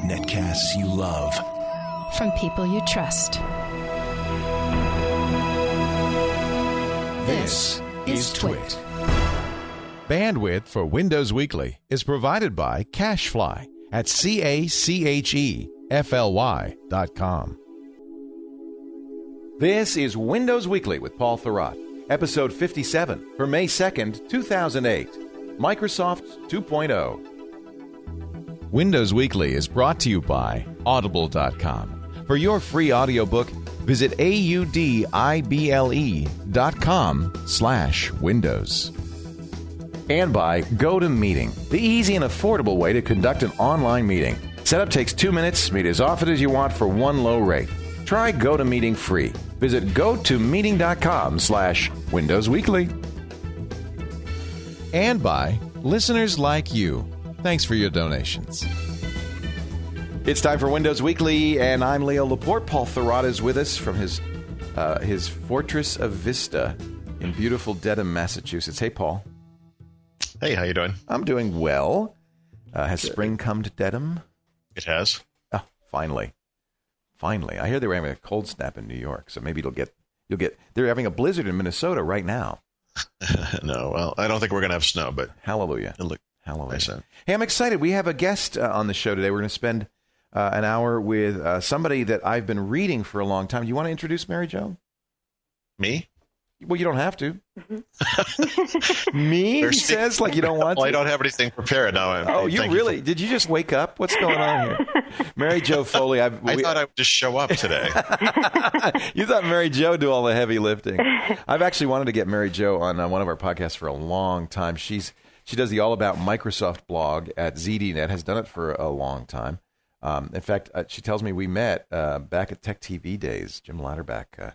Netcasts you love. From people you trust. This is Twit. Bandwidth for Windows Weekly is provided by Cachefly at CACHEFLY.com. This is Windows Weekly with Paul Thurrott, episode 57 for May 2nd, 2008, Microsoft 2.0. Windows Weekly is brought to you by Audible.com. For your free audiobook, visit audible.com/Windows. And by GoToMeeting, the easy and affordable way to conduct an online meeting. Setup takes 2 minutes, meet as often as you want for one low rate. Try GoToMeeting free. Visit gotomeeting.com/Windows Weekly. And by listeners like you. Thanks for your donations. It's time for Windows Weekly, and I'm Leo Laporte. Paul Thurrott is with us from his Fortress of Vista in beautiful Dedham, Massachusetts. Hey, Paul. Hey, how you doing? I'm doing well. Has spring come to Dedham? It has. Oh, finally. Finally. I hear they were having a cold snap in New York, so maybe you'll get. They're having a blizzard in Minnesota right now. No, well, I don't think we're going to have snow, but hallelujah. Look, hallelujah. Nice. Hey, I'm excited. We have a guest on the show today. We're going to spend an hour with somebody that I've been reading for a long time. Do you want to introduce Mary Jo? Me? Well, you don't have to. Me? He says like you don't want to. Well, I don't have anything prepared now. Oh, you really? Did you just wake up? What's going on here? Mary Jo Foley. I thought I would just show up today. You thought Mary Jo do all the heavy lifting. I've actually wanted to get Mary Jo on one of our podcasts for a long time. She does the All About Microsoft blog at ZDNet, has done it for a long time. In fact, she tells me we met back at Tech TV days. Jim Latterback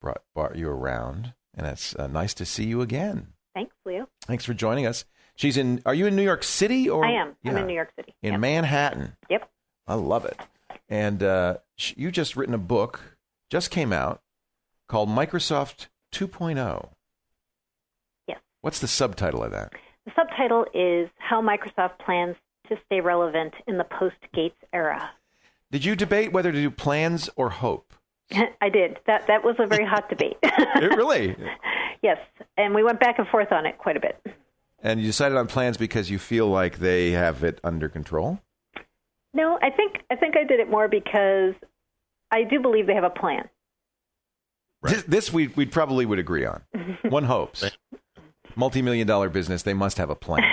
brought you around, and it's nice to see you again. Thanks, Leo. Thanks for joining us. Are you in New York City? Or I am. Yeah. I'm in New York City. In Manhattan. Yep. I love it. And you just written a book, just came out, called Microsoft 2.0. Yes. What's the subtitle of that? The subtitle is How Microsoft Plans to Stay Relevant in the Post-Gates Era. Did you debate whether to do plans or hope? I did. That was a very hot debate. Really? Yes, and we went back and forth on it quite a bit. And you decided on plans because you feel like they have it under control? No, I think I did it more because I do believe they have a plan. Right. This we probably would agree on. One hopes. Multi-million-dollar business, they must have a plan.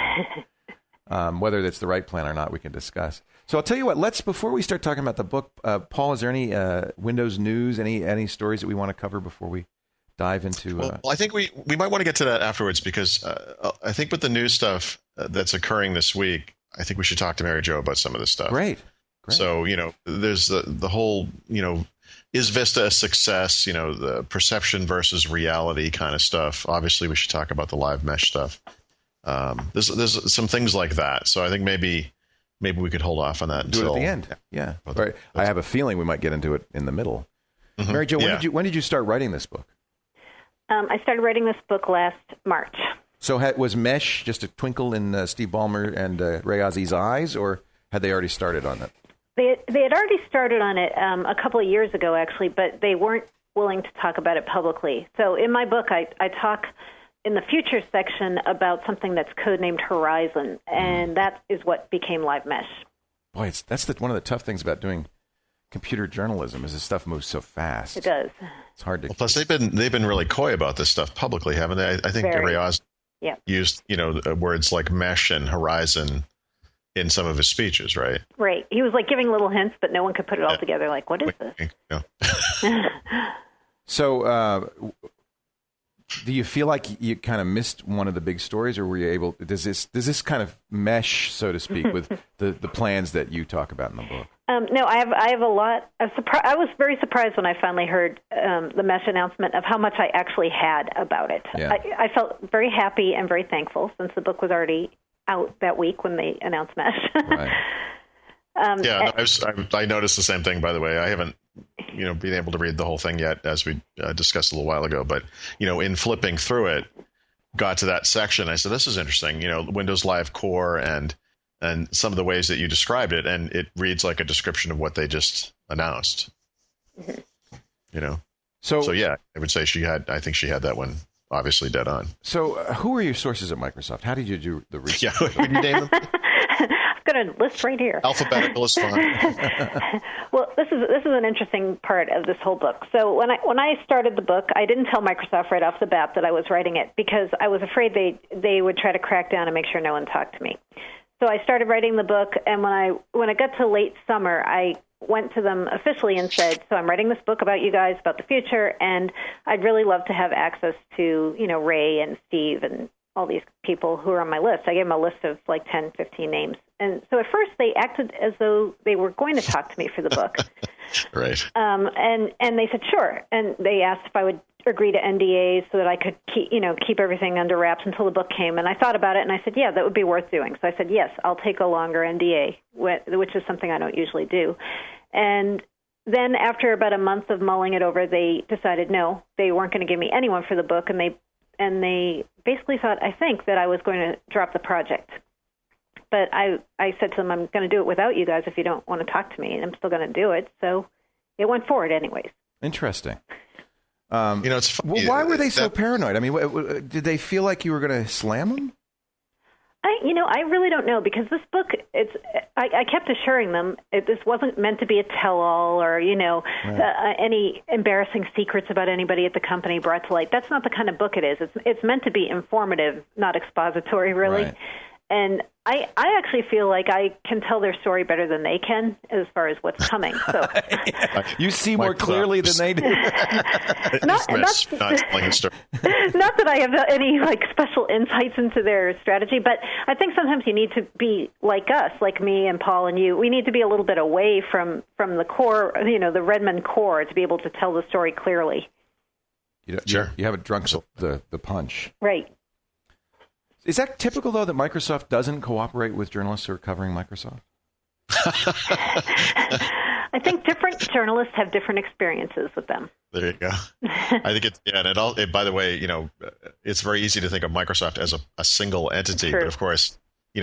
Whether that's the right plan or not, we can discuss. So I'll tell you what, before we start talking about the book, Paul, is there any Windows news, any stories that we want to cover before we dive into... Well, I think we might want to get to that afterwards because I think with the new stuff that's occurring this week, I think we should talk to Mary Jo about some of this stuff. Great. So, there's the whole, is Vista a success? The perception versus reality kind of stuff. Obviously, we should talk about the live mesh stuff. There's some things like that. So I think maybe we could hold off on that Do until it at the end. Yeah. Right. I have a feeling we might get into it in the middle. Mm-hmm. Mary Jo, when did you start writing this book? I started writing this book last March. So was Mesh just a twinkle in Steve Ballmer and Ray Ozzy's eyes, or had they already started on it? They had already started on it a couple of years ago, actually, but they weren't willing to talk about it publicly. So in my book, I talk in the future section about something that's codenamed Horizon, and that is what became Live Mesh. Boy, that's one of the tough things about doing computer journalism is this stuff moves so fast. It does. It's hard to. Well, plus, they've been really coy about this stuff publicly, haven't they? I think Ray Oz used words like mesh and horizon in some of his speeches, right? Right. He was like giving little hints, but no one could put it all together. Like, what is this? So, do you feel like you kind of missed one of the big stories, or were you able? Does this kind of mesh, so to speak, with the plans that you talk about in the book? No, I have a lot. I was very surprised when I finally heard the mesh announcement of how much I actually had about it. Yeah. I felt very happy and very thankful since the book was already out that week when they announced mesh. Right. I noticed the same thing, by the way. I haven't been able to read the whole thing yet, as we discussed a little while ago. But, in flipping through it, got to that section. I said, this is interesting. Windows Live Core and and some of the ways that you described it, and it reads like a description of what they just announced. You know, so yeah, I would say I think she had that one obviously dead on. So who are your sources at Microsoft? How did you do the research? Yeah, would you name them? I've got a list right here. Alphabetical is fine. Well, this is an interesting part of this whole book. So when I started the book, I didn't tell Microsoft right off the bat that I was writing it because I was afraid they would try to crack down and make sure no one talked to me. So I started writing the book, and when it got to late summer, I went to them officially and said, so I'm writing this book about you guys, about the future, and I'd really love to have access to, Ray and Steve and all these people who are on my list. I gave them a list of like 10, 15 names. And so at first they acted as though they were going to talk to me for the book. Right. And they said, sure. And they asked if I would agree to NDAs so that I could keep everything under wraps until the book came. And I thought about it and I said, yeah, that would be worth doing. So I said, yes, I'll take a longer NDA, which is something I don't usually do. And then after about a month of mulling it over, they decided no, they weren't going to give me anyone for the book. And they basically thought, I think, that I was going to drop the project. But I said to them, I'm going to do it without you guys if you don't want to talk to me, and I'm still going to do it. So it went forward anyways. Interesting. It's funny. Well, why were they so paranoid? I mean, did they feel like you were going to slam them? I really don't know because this book, I kept assuring them this wasn't meant to be a tell-all or, any embarrassing secrets about anybody at the company brought to light. That's not the kind of book it is. It's meant to be informative, not expository, really. Right. And I actually feel like I can tell their story better than they can as far as what's coming. So you see more clearly than they do. not that I have any special insights into their strategy, but I think sometimes you need to be like us, like me and Paul and you. We need to be a little bit away from the core, the Redmond core, to be able to tell the story clearly. Sure. You haven't drunk the punch. Right. Is that typical, though, that Microsoft doesn't cooperate with journalists who are covering Microsoft? I think different journalists have different experiences with them. There you go. I think and by the way, it's very easy to think of Microsoft as a single entity, but of course,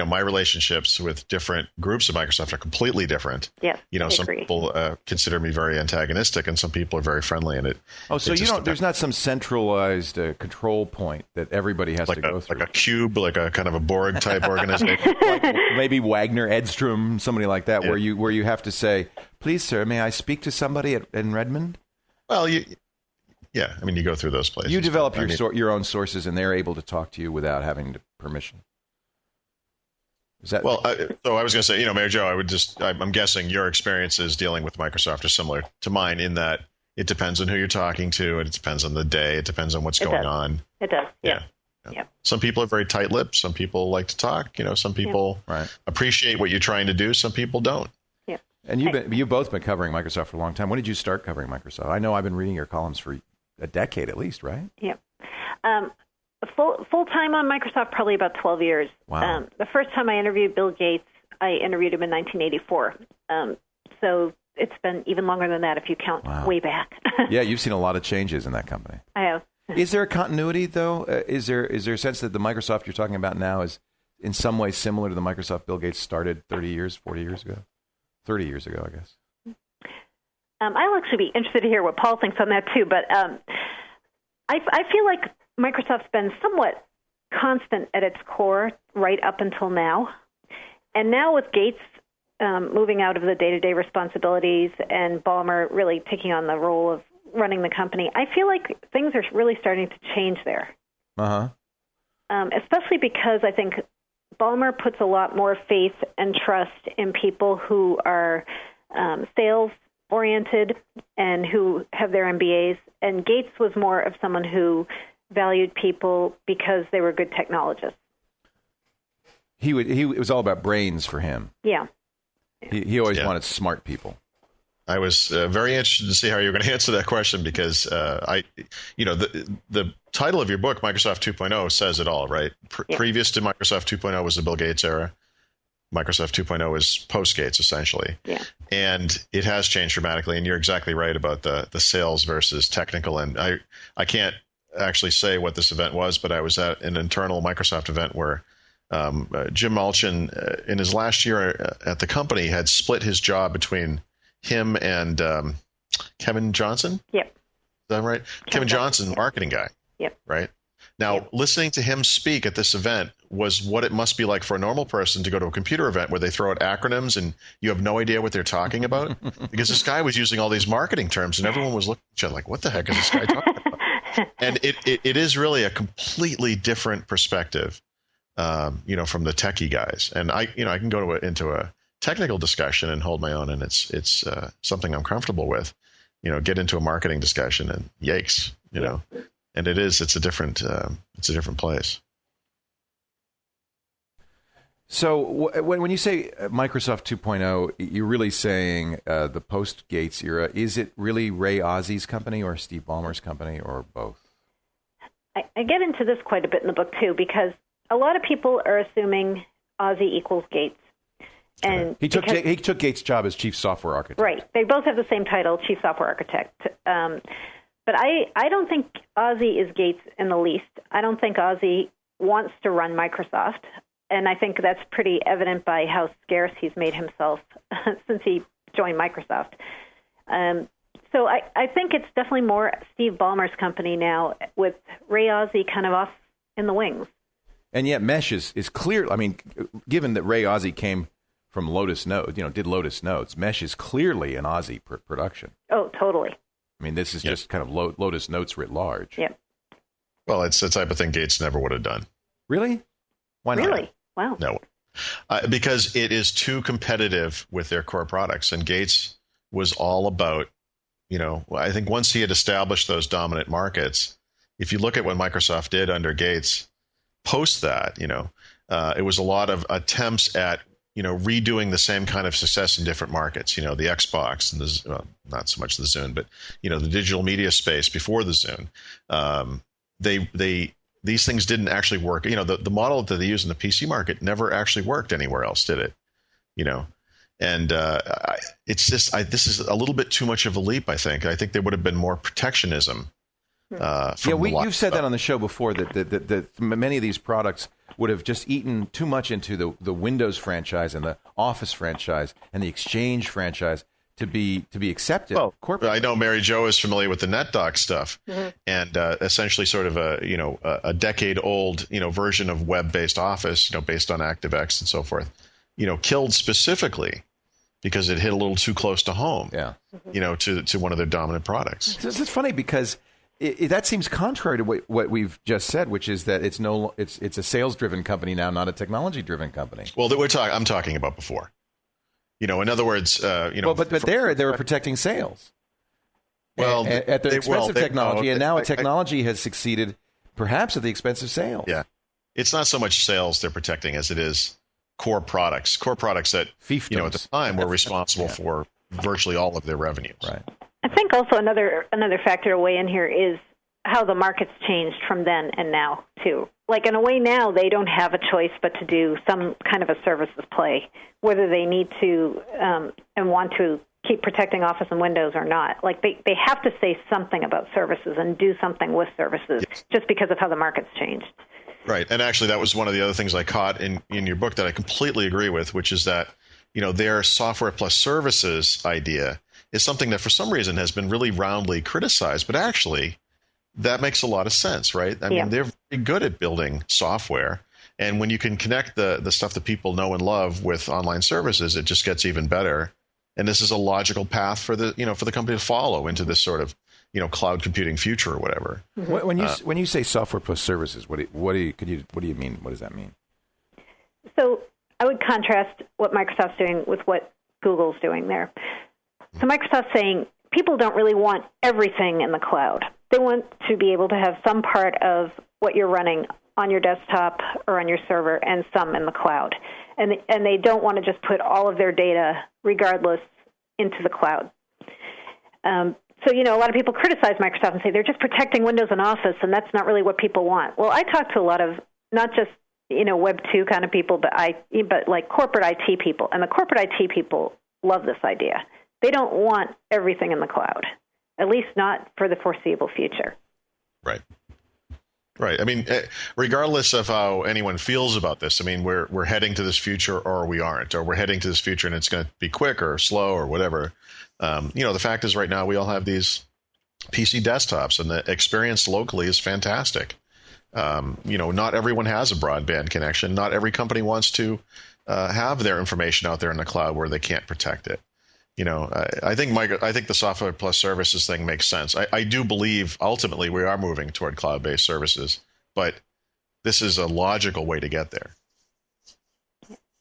my relationships with different groups of Microsoft are completely different. Yes, some people consider me very antagonistic, and some people are very friendly. And there's not some centralized control point that everybody has to go through, like a cube, like a kind of a Borg type organization, like maybe Wagner, Edstrom, somebody like that, where you have to say, "Please, sir, may I speak to somebody in Redmond?" Well, you go through those places. You develop your own sources, and they're able to talk to you without having permission. So I was going to say, Mayor Joe, I'm guessing your experiences dealing with Microsoft are similar to mine in that it depends on who you're talking to, and it depends on the day, it depends on what's going on. It does, yeah. Some people are very tight-lipped. Some people like to talk. Some people appreciate what you're trying to do. Some people don't. Yeah. And you've both been covering Microsoft for a long time. When did you start covering Microsoft? I know I've been reading your columns for a decade at least, right? Yeah. Full time on Microsoft, probably about 12 years. Wow. The first time I interviewed Bill Gates, I interviewed him in 1984. So it's been even longer than that if you count way back. Yeah, you've seen a lot of changes in that company. I have. Is there a continuity, though? Is there a sense that the Microsoft you're talking about now is in some way similar to the Microsoft Bill Gates started 30 years, 40 years ago? 30 years ago, I guess. I'll actually be interested to hear what Paul thinks on that, too. But I feel like Microsoft's been somewhat constant at its core right up until now. And now with Gates moving out of the day-to-day responsibilities and Ballmer really taking on the role of running the company, I feel like things are really starting to change there. Uh-huh. Especially because I think Ballmer puts a lot more faith and trust in people who are sales-oriented and who have their MBAs. And Gates was more of someone who valued people because they were good technologists. It was all about brains for him. Yeah. He always wanted smart people. I was very interested to see how you were going to answer that question because the title of your book, Microsoft 2.0, says it all, right? Previous to Microsoft 2.0 was the Bill Gates era. Microsoft 2.0 is post-Gates, essentially. Yeah. And it has changed dramatically, and you're exactly right about the sales versus technical. And I can't actually say what this event was, but I was at an internal Microsoft event where Jim Mulchin, in his last year at the company, had split his job between him and Kevin Johnson. Yep. Is that right? Kevin Johnson, marketing guy. Yep. Right. Now, listening to him speak at this event was what it must be like for a normal person to go to a computer event where they throw out acronyms and you have no idea what they're talking about. Because this guy was using all these marketing terms and everyone was looking at each other like, what the heck is this guy talking about? And it is really a completely different perspective, from the techie guys. And I can go into a technical discussion and hold my own, and it's something I'm comfortable with. Get into a marketing discussion and yikes, and it's a different place. So when you say Microsoft 2.0, you're really saying the post-Gates era. Is it really Ray Ozzy's company or Steve Ballmer's company or both? I get into this quite a bit in the book, too, because a lot of people are assuming Ozzy equals Gates. And he took Gates' job as chief software architect. Right. They both have the same title, chief software architect. But I don't think Ozzy is Gates in the least. I don't think Ozzy wants to run Microsoft. And I think that's pretty evident by how scarce he's made himself since he joined Microsoft. So I think it's definitely more Steve Ballmer's company now, with Ray Ozzy kind of off in the wings. And yet Mesh is clear. I mean, given that Ray Ozzy came from Lotus Notes, did Lotus Notes, Mesh is clearly an Ozzy production. Oh, totally. I mean, this is just kind of Lotus Notes writ large. Yep. Well, it's the type of thing Gates never would have done. Really? Why not? Really? Wow. No. Because it is too competitive with their core products. And Gates was all about, I think once he had established those dominant markets, if you look at what Microsoft did under Gates, post that, it was a lot of attempts at, redoing the same kind of success in different markets, the Xbox and not so much the Zune, but, the digital media space before the Zune. These things didn't actually work. The model that they use in the PC market never actually worked anywhere else, did it? And it's just this is a little bit too much of a leap. I think there would have been more protectionism. You've said that on the show before that many of these products would have just eaten too much into the Windows franchise and the Office franchise and the Exchange franchise to be accepted. Well, corporately. I know Mary Jo is familiar with the NetDoc stuff, and essentially sort of a decade-old version of web-based Office, based on ActiveX and so forth, killed specifically because it hit a little too close to home. Yeah. To one of their dominant products. This is funny because that seems contrary to what we've just said, which is that it's a sales-driven company now, not a technology-driven company. Well, I'm talking about before. In other words, Well, but they were protecting sales. Well, at the expense of technology, and now technology has succeeded, perhaps at the expense of sales. Yeah, it's not so much sales they're protecting as it is core products. Core products that Fiefdoms. at the time were responsible for virtually all of their revenues. Right. I think also another factor to weigh in here is how the market's changed from then and now, too. Like, in a way now, they don't have a choice but to do some kind of a services play, whether they need to and want to keep protecting Office and Windows or not. Like, they have to say something about services and do something with services just because of how the market's changed. Right. And actually, that was one of the other things I caught in your book that I completely agree with, which is that, their software plus services idea is something that for some reason has been really roundly criticized, but actually that makes a lot of sense, right? I mean, they're very good at building software. And when you can connect the stuff that people know and love with online services, it just gets even better. And this is a logical path for the company to follow into this sort of, cloud computing future or whatever. When you say software plus services, what do you mean? What does that mean? So I would contrast what Microsoft's doing with what Google's doing there. So Microsoft's saying people don't really want everything in the cloud. They want to be able to have some part of what you're running on your desktop or on your server and some in the cloud. And they don't want to just put all of their data, regardless, into the cloud. So, a lot of people criticize Microsoft and say they're just protecting Windows and Office, and that's not really what people want. Well, I talk to a lot of not just, Web 2 kind of people, but like corporate IT people. And the corporate IT people love this idea. They don't want everything in the cloud, at least not for the foreseeable future. Right. Right. I mean, regardless of how anyone feels about this, I mean, we're heading to this future or we aren't, or we're heading to this future and it's going to be quick or slow or whatever. The fact is right now we all have these PC desktops and the experience locally is fantastic. Not everyone has a broadband connection. Not every company wants to have their information out there in the cloud where they can't protect it. I think the software plus services thing makes sense. I do believe ultimately we are moving toward cloud-based services, but this is a logical way to get there.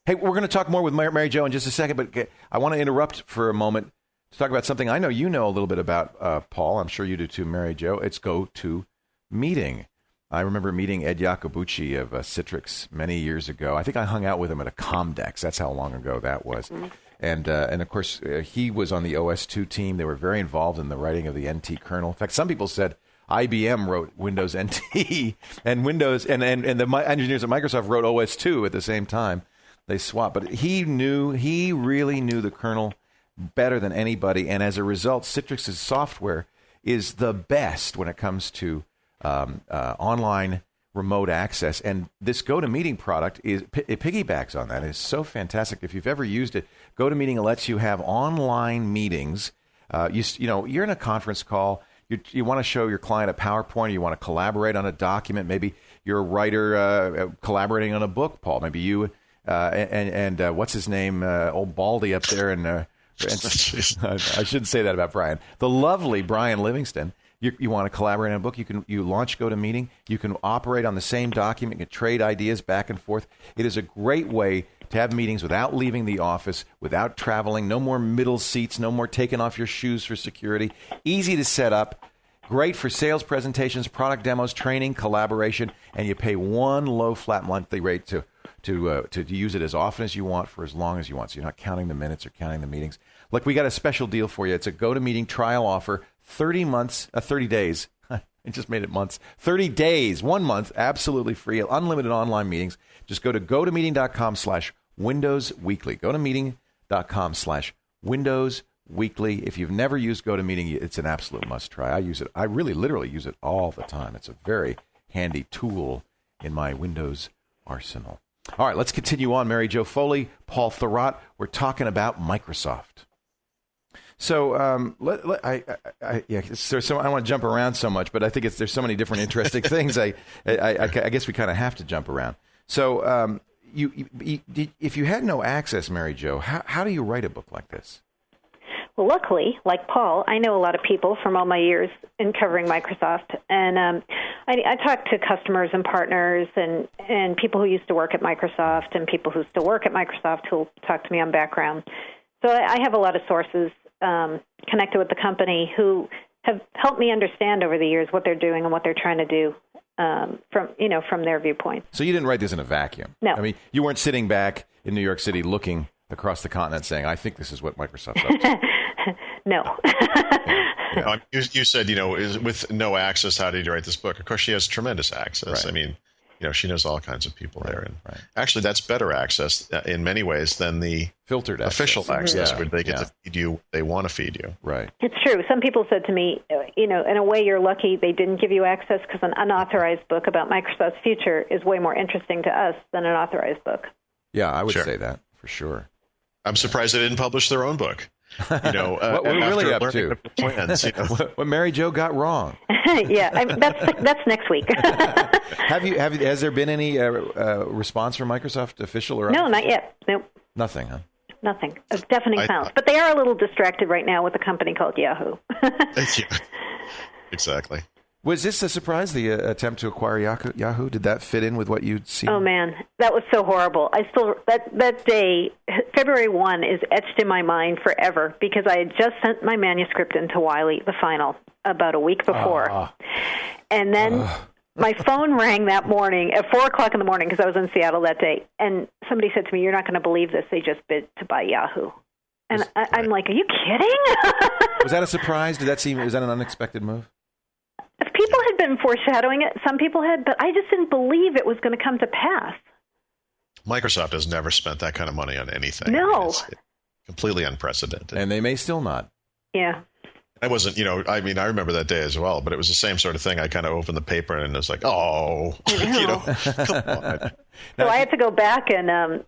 Hey, we're going to talk more with Mary Jo in just a second, but I want to interrupt for a moment to talk about something I know you know a little bit about, Paul. I'm sure you do too, Mary Jo. It's GoToMeeting. I remember meeting Ed Iacobucci of Citrix many years ago. I think I hung out with him at a Comdex. That's how long ago that was. Mm-hmm. And of course, he was on the OS2 team. They were very involved in the writing of the NT kernel. In fact, some people said IBM wrote Windows NT and Windows and the engineers at Microsoft wrote OS2 at the same time. They swapped. But he really knew the kernel better than anybody. And as a result, Citrix's software is the best when it comes to online remote access, and this GoToMeeting product it piggybacks on that. It's so fantastic. If you've ever used it, GoToMeeting lets you have online meetings. You're in a conference call. You want to show your client a PowerPoint. Or you want to collaborate on a document. Maybe you're a writer collaborating on a book, Paul. Maybe you and what's his name, old Baldy up there, and I shouldn't say that about Brian. The lovely Brian Livingston. You want to collaborate on a book, you launch GoToMeeting. You can operate on the same document. You can trade ideas back and forth. It is a great way to have meetings without leaving the office, without traveling. No more middle seats. No more taking off your shoes for security. Easy to set up. Great for sales presentations, product demos, training, collaboration, and you pay one low flat monthly rate to use it as often as you want for as long as you want. So you're not counting the minutes or counting the meetings. Look, we got a special deal for you. It's a GoToMeeting trial offer. 30 days. I just made it months. 30 days, 1 month, absolutely free, unlimited online meetings. Just go to gotomeeting.com/Windows Weekly. Gotomeeting.com/Windows Weekly. If you've never used GoToMeeting, it's an absolute must try. I use it. I really literally use it all the time. It's a very handy tool in my Windows arsenal. All right, let's continue on. Mary Jo Foley, Paul Thurrott. We're talking about Microsoft. So I don't want to jump around so much, but I think there's so many different interesting things. I guess we kind of have to jump around. So if you had no access, Mary Jo, how do you write a book like this? Well, luckily, like Paul, I know a lot of people from all my years in covering Microsoft, and I talk to customers and partners and people who used to work at Microsoft and people who still work at Microsoft who talk to me on background. So I have a lot of sources connected with the company who have helped me understand over the years what they're doing and what they're trying to do from their viewpoint. So you didn't write this in a vacuum. No. I mean, you weren't sitting back in New York City looking across the continent saying, I think this is what Microsoft's up to. No. Yeah. You said, with no access, how did you write this book? Of course, she has tremendous access. Right. I mean, she knows all kinds of people there. And right. Actually, that's better access in many ways than the filtered official access where they get to feed you what they want to feed you. Right. It's true. Some people said to me, in a way you're lucky they didn't give you access because an unauthorized book about Microsoft's future is way more interesting to us than an authorized book. Yeah, I would say that for sure. I'm surprised they didn't publish their own book. What we're really up to. Plans, what Mary Jo got wrong. Yeah, that's next week. Has there been any response from Microsoft, official or no, not yet. Nope. Nothing, huh? Nothing. A deafening silence. But they are a little distracted right now with a company called Yahoo. Exactly. Was this a surprise, the attempt to acquire Yahoo? Did that fit in with what you'd seen? Oh, man. That was so horrible. That day, February 1, is etched in my mind forever because I had just sent my manuscript into Wiley, the final, about a week before. And then my phone rang that morning at 4 o'clock in the morning because I was in Seattle that day. And somebody said to me, "You're not going to believe this. They just bid to buy Yahoo." And I'm like, "Are you kidding?" Was that a surprise? Was that an unexpected move? People had been foreshadowing it. Some people had, but I just didn't believe it was going to come to pass. Microsoft has never spent that kind of money on anything. No. It's completely unprecedented. And they may still not. Yeah. I wasn't, I mean, I remember that day as well, but it was the same sort of thing. I kind of opened the paper and it was like, oh, come on. So I had to go back and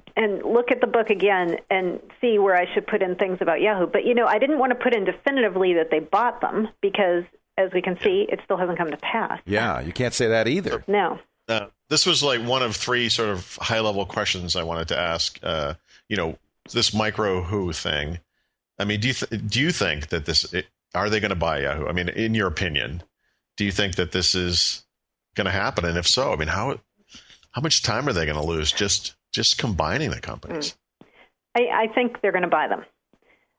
look at the book again and see where I should put in things about Yahoo. But, I didn't want to put in definitively that they bought them because, as we can see, it still hasn't come to pass. Yeah, you can't say that either. No. This was like one of three sort of high-level questions I wanted to ask. This micro who thing. I mean, do you think that are they going to buy Yahoo? I mean, in your opinion, do you think that this is going to happen? And if so, I mean, how much time are they going to lose just combining the companies? I think they're going to buy them.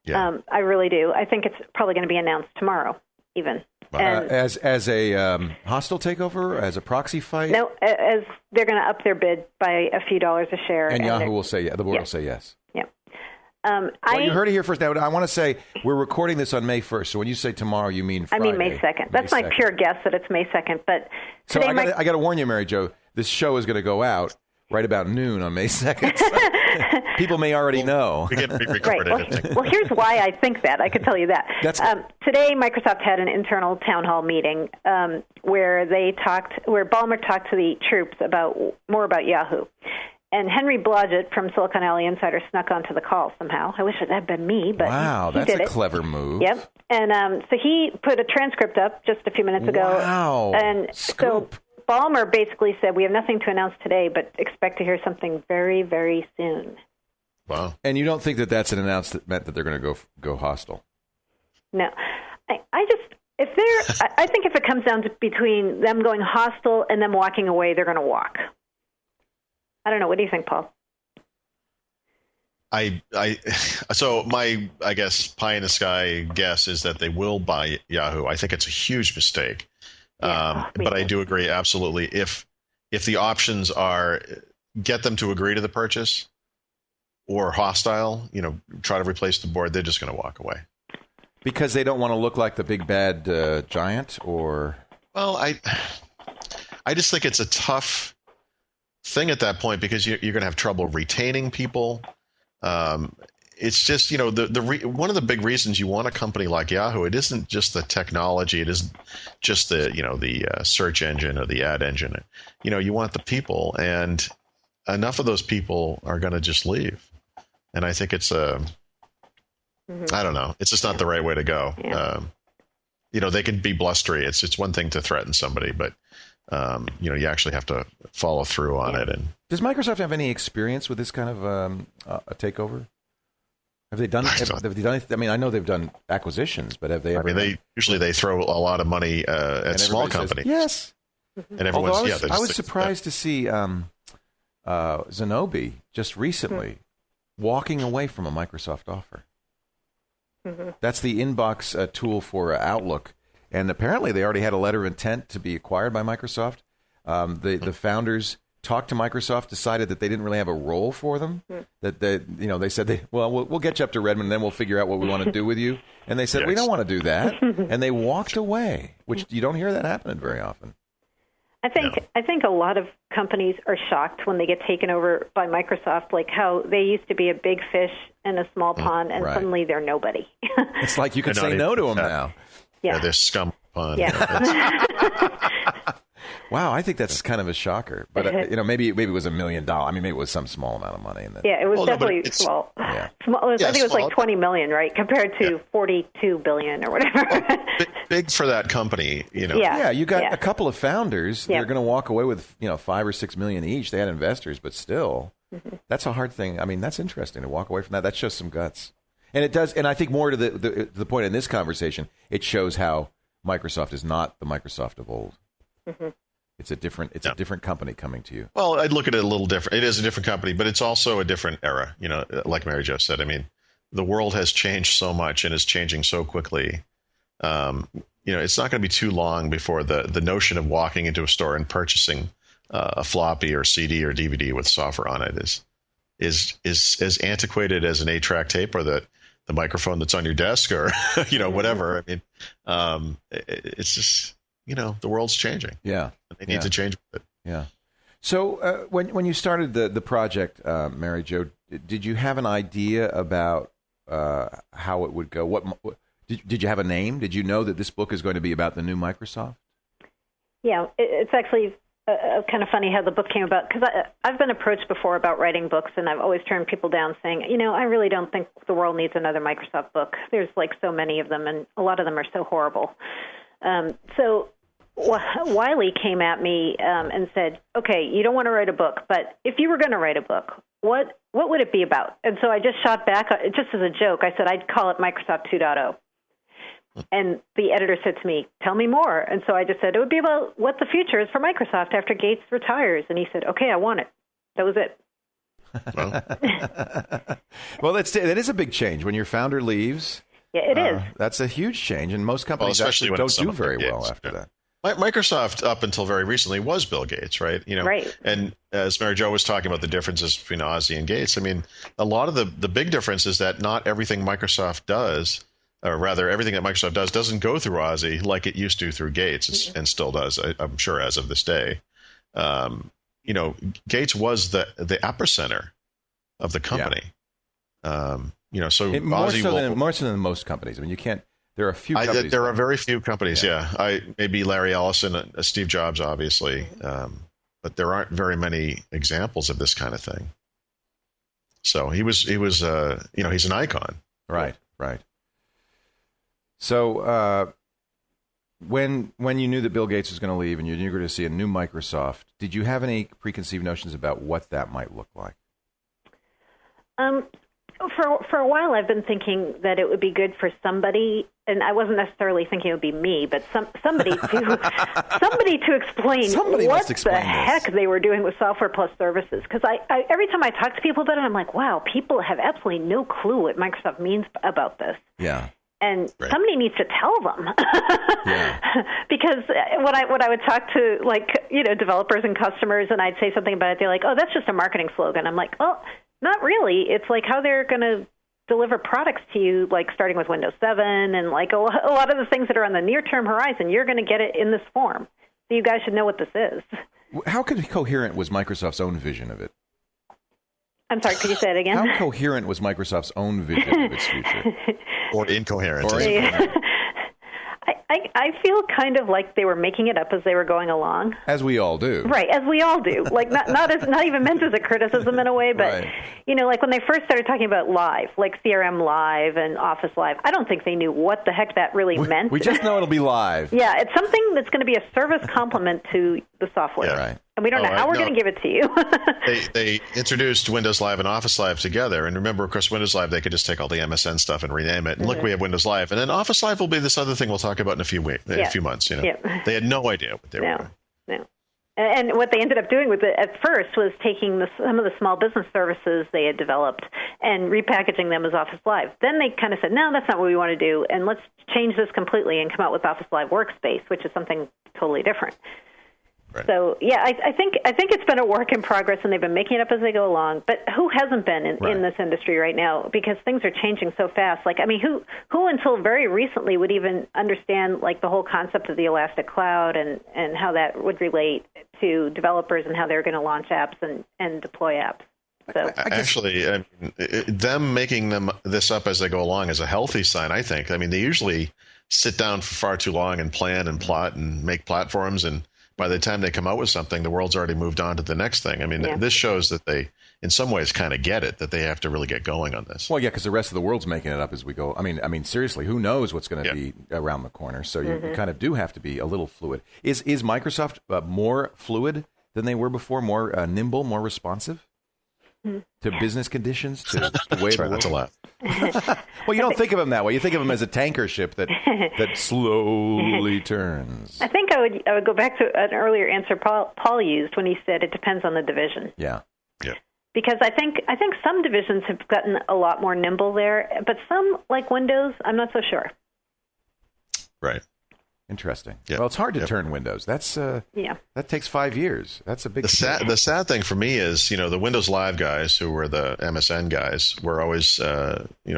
Yeah. I really do. I think it's probably going to be announced tomorrow, even. As a hostile takeover, as a proxy fight? No, as they're going to up their bid by a few dollars a share. And Yahoo will say, the board will say yes. Yeah. You heard it here first. Now, I want to say we're recording this on May 1st. So when you say tomorrow, you mean Friday. I mean May 2nd. That's my pure guess that it's May 2nd. But so I got to warn you, Mary Jo, this show is going to go out right about noon on May 2nd. So people may already know. We get re-recorded. Right. Well, here's why I think that. I can tell you that. Today, Microsoft had an internal town hall meeting where Ballmer talked to the troops more about Yahoo. And Henry Blodgett from Silicon Valley Insider snuck onto the call somehow. I wish it had been me, but wow, he that's did a clever move. Yep. And so he put a transcript up just a few minutes ago. Wow. And Scoop. So Ballmer basically said, we have nothing to announce today, but expect to hear something very, very soon. Wow. And you don't think that that's an announcement that they're going to go hostile? No. I think if it comes down to between them going hostile and them walking away, they're going to walk. I don't know. What do you think, Paul? So my, I guess, pie in the sky guess is that they will buy Yahoo. I think it's a huge mistake. But I do agree absolutely. If the options are get them to agree to the purchase or hostile, try to replace the board, they're just going to walk away. Because they don't want to look like the big bad giant, or? Well, I just think it's a tough thing at that point because you're going to have trouble retaining people. It's just, one of the big reasons you want a company like Yahoo, it isn't just the technology. It isn't just the search engine or the ad engine. You want the people, and enough of those people are going to just leave. And I think it's I don't know. It's just not the right way to go. Yeah. They can be blustery. It's one thing to threaten somebody, but you actually have to follow through on it. And does Microsoft have any experience with this kind of a takeover? Have they done? Have they done? I mean, I know they've done acquisitions, but have they ever? I mean, they throw a lot of money at small companies. Yes, and everyone's I was surprised to see Zenobi just recently walking away from a Microsoft offer. Mm-hmm. That's the inbox tool for Outlook. And apparently they already had a letter of intent to be acquired by Microsoft. The founders talked to Microsoft, decided that they didn't really have a role for them. That they said, we'll get you up to Redmond, and then we'll figure out what we want to do with you. And they said, we don't want to do that. And they walked away, which you don't hear that happening very often. I think a lot of companies are shocked when they get taken over by Microsoft, like how they used to be a big fish in a small pond, and suddenly they're nobody. It's like you can say no to them now. Yeah, they're scum pond. Yeah. Wow, I think that's kind of a shocker. But maybe it was $1 million. I mean, maybe it was some small amount of money. It was definitely small. Yeah. Small. I think it was like $20 million, right, compared to $42 billion or whatever. Big for that company, Yeah, you got a couple of founders. They're going to walk away with $5 or $6 million each. They had investors, but still, that's a hard thing. I mean, that's interesting to walk away from that. That shows some guts, and it does. And I think more to the point in this conversation, it shows how Microsoft is not the Microsoft of old. Mm-hmm. It's a different company coming to you. Well, I'd look at it a little different. It is a different company, but it's also a different era. Like Mary Jo said, I mean, the world has changed so much and is changing so quickly. It's not going to be too long before the notion of walking into a store and purchasing a floppy or CD or DVD with software on it is as antiquated as an 8-track tape or the microphone that's on your desk or whatever. I mean, it's just. The world's changing. Yeah. And they need to change with it. Yeah. So when you started the project, Mary Jo, did you have an idea about how it would go? Did you have a name? Did you know that this book is going to be about the new Microsoft? Yeah, it's actually kind of funny how the book came about, because I've been approached before about writing books, and I've always turned people down saying, I really don't think the world needs another Microsoft book. There's like so many of them, and a lot of them are so horrible. So Wiley came at me and said, okay, you don't want to write a book, but if you were going to write a book, what would it be about? And so I just shot back, just as a joke, I said I'd call it Microsoft 2.0. And the editor said to me, tell me more. And so I just said, it would be about what the future is for Microsoft after Gates retires. And he said, okay, I want it. That was it. Well, that is a big change when your founder leaves. Yeah, it is. That's a huge change. And most companies especially actually don't do very well after that. Microsoft, up until very recently, was Bill Gates, right? Right. And as Mary Jo was talking about the differences between Ozzy and Gates, I mean, a lot of the big difference is that not everything Microsoft does, or rather, everything that Microsoft does doesn't go through Ozzy like it used to through Gates, and still does, I'm sure, as of this day. Gates was the epicenter of the company. Yeah. So more Ozzy so than most companies. I mean, you can't. There are a few companies. There are very few companies, yeah. Maybe Larry Ellison, Steve Jobs, obviously, but there aren't very many examples of this kind of thing. So he was, he's an icon. Right. So when you knew that Bill Gates was going to leave and you knew you were going to see a new Microsoft, did you have any preconceived notions about what that might look like? For a while, I've been thinking that it would be good for somebody, and I wasn't necessarily thinking it would be me, but somebody to explain what the heck they were doing with software plus services. Because I every time I talk to people about it, I'm like, wow, people have absolutely no clue what Microsoft means about this. Yeah. And somebody needs to tell them. Because when I would talk to developers and customers, and I'd say something about it, they're like, oh, that's just a marketing slogan. I'm like, oh, not really. It's like how they're going to deliver products to you, like starting with Windows 7 and like a lot of the things that are on the near-term horizon. You're going to get it in this form. So you guys should know what this is. How coherent was Microsoft's own vision of it? I'm sorry, could you say it again? How coherent was Microsoft's own vision of its future? Or incoherent. I feel kind of like they were making it up as they were going along. As we all do. Right, as we all do. Like not even meant as a criticism in a way, but like when they first started talking about Live, like CRM Live and Office Live, I don't think they knew what the heck that really meant. We just know it'll be live. Yeah, it's something that's going to be a service complement to the software. Yeah, right. And we don't know how we're going to give it to you. They introduced Windows Live and Office Live together. And remember, of course, Windows Live, they could just take all the MSN stuff and rename it. And look, we have Windows Live. And then Office Live will be this other thing we'll talk about in a few months. They had no idea what they were doing. No. And what they ended up doing with it at first was taking some of the small business services they had developed and repackaging them as Office Live. Then they kind of said, no, that's not what we want to do, and let's change this completely and come out with Office Live Workspace, which is something totally different. Right. So, yeah, I think it's been a work in progress, and they've been making it up as they go along. But who hasn't been in this industry right now? Because things are changing so fast. Like, I mean, who until very recently would even understand, like, the whole concept of the elastic cloud and how that would relate to developers and how they're going to launch apps and deploy apps? So. Actually, them making this up as they go along is a healthy sign, I think. I mean, they usually sit down for far too long and plan and plot and make platforms, and by the time they come out with something, the world's already moved on to the next thing. I mean, this shows that they, in some ways, kind of get it, that they have to really get going on this. Well, yeah, because the rest of the world's making it up as we go. I mean, seriously, who knows what's going to be around the corner? So you kind of do have to be a little fluid. Is Microsoft more fluid than they were before, more nimble, more responsive to business conditions, to the way the world? That's a lot. Well, you don't think of them that way. You think of them as a tanker ship that slowly turns. I think I would go back to an earlier answer Paul used when he said it depends on the division. Yeah. Because I think some divisions have gotten a lot more nimble there, but some, like Windows, I'm not so sure. Right. Interesting. Yep. Well, it's hard to turn Windows. That's that takes 5 years. That's a big. The sad thing for me is, the Windows Live guys, who were the MSN guys, were always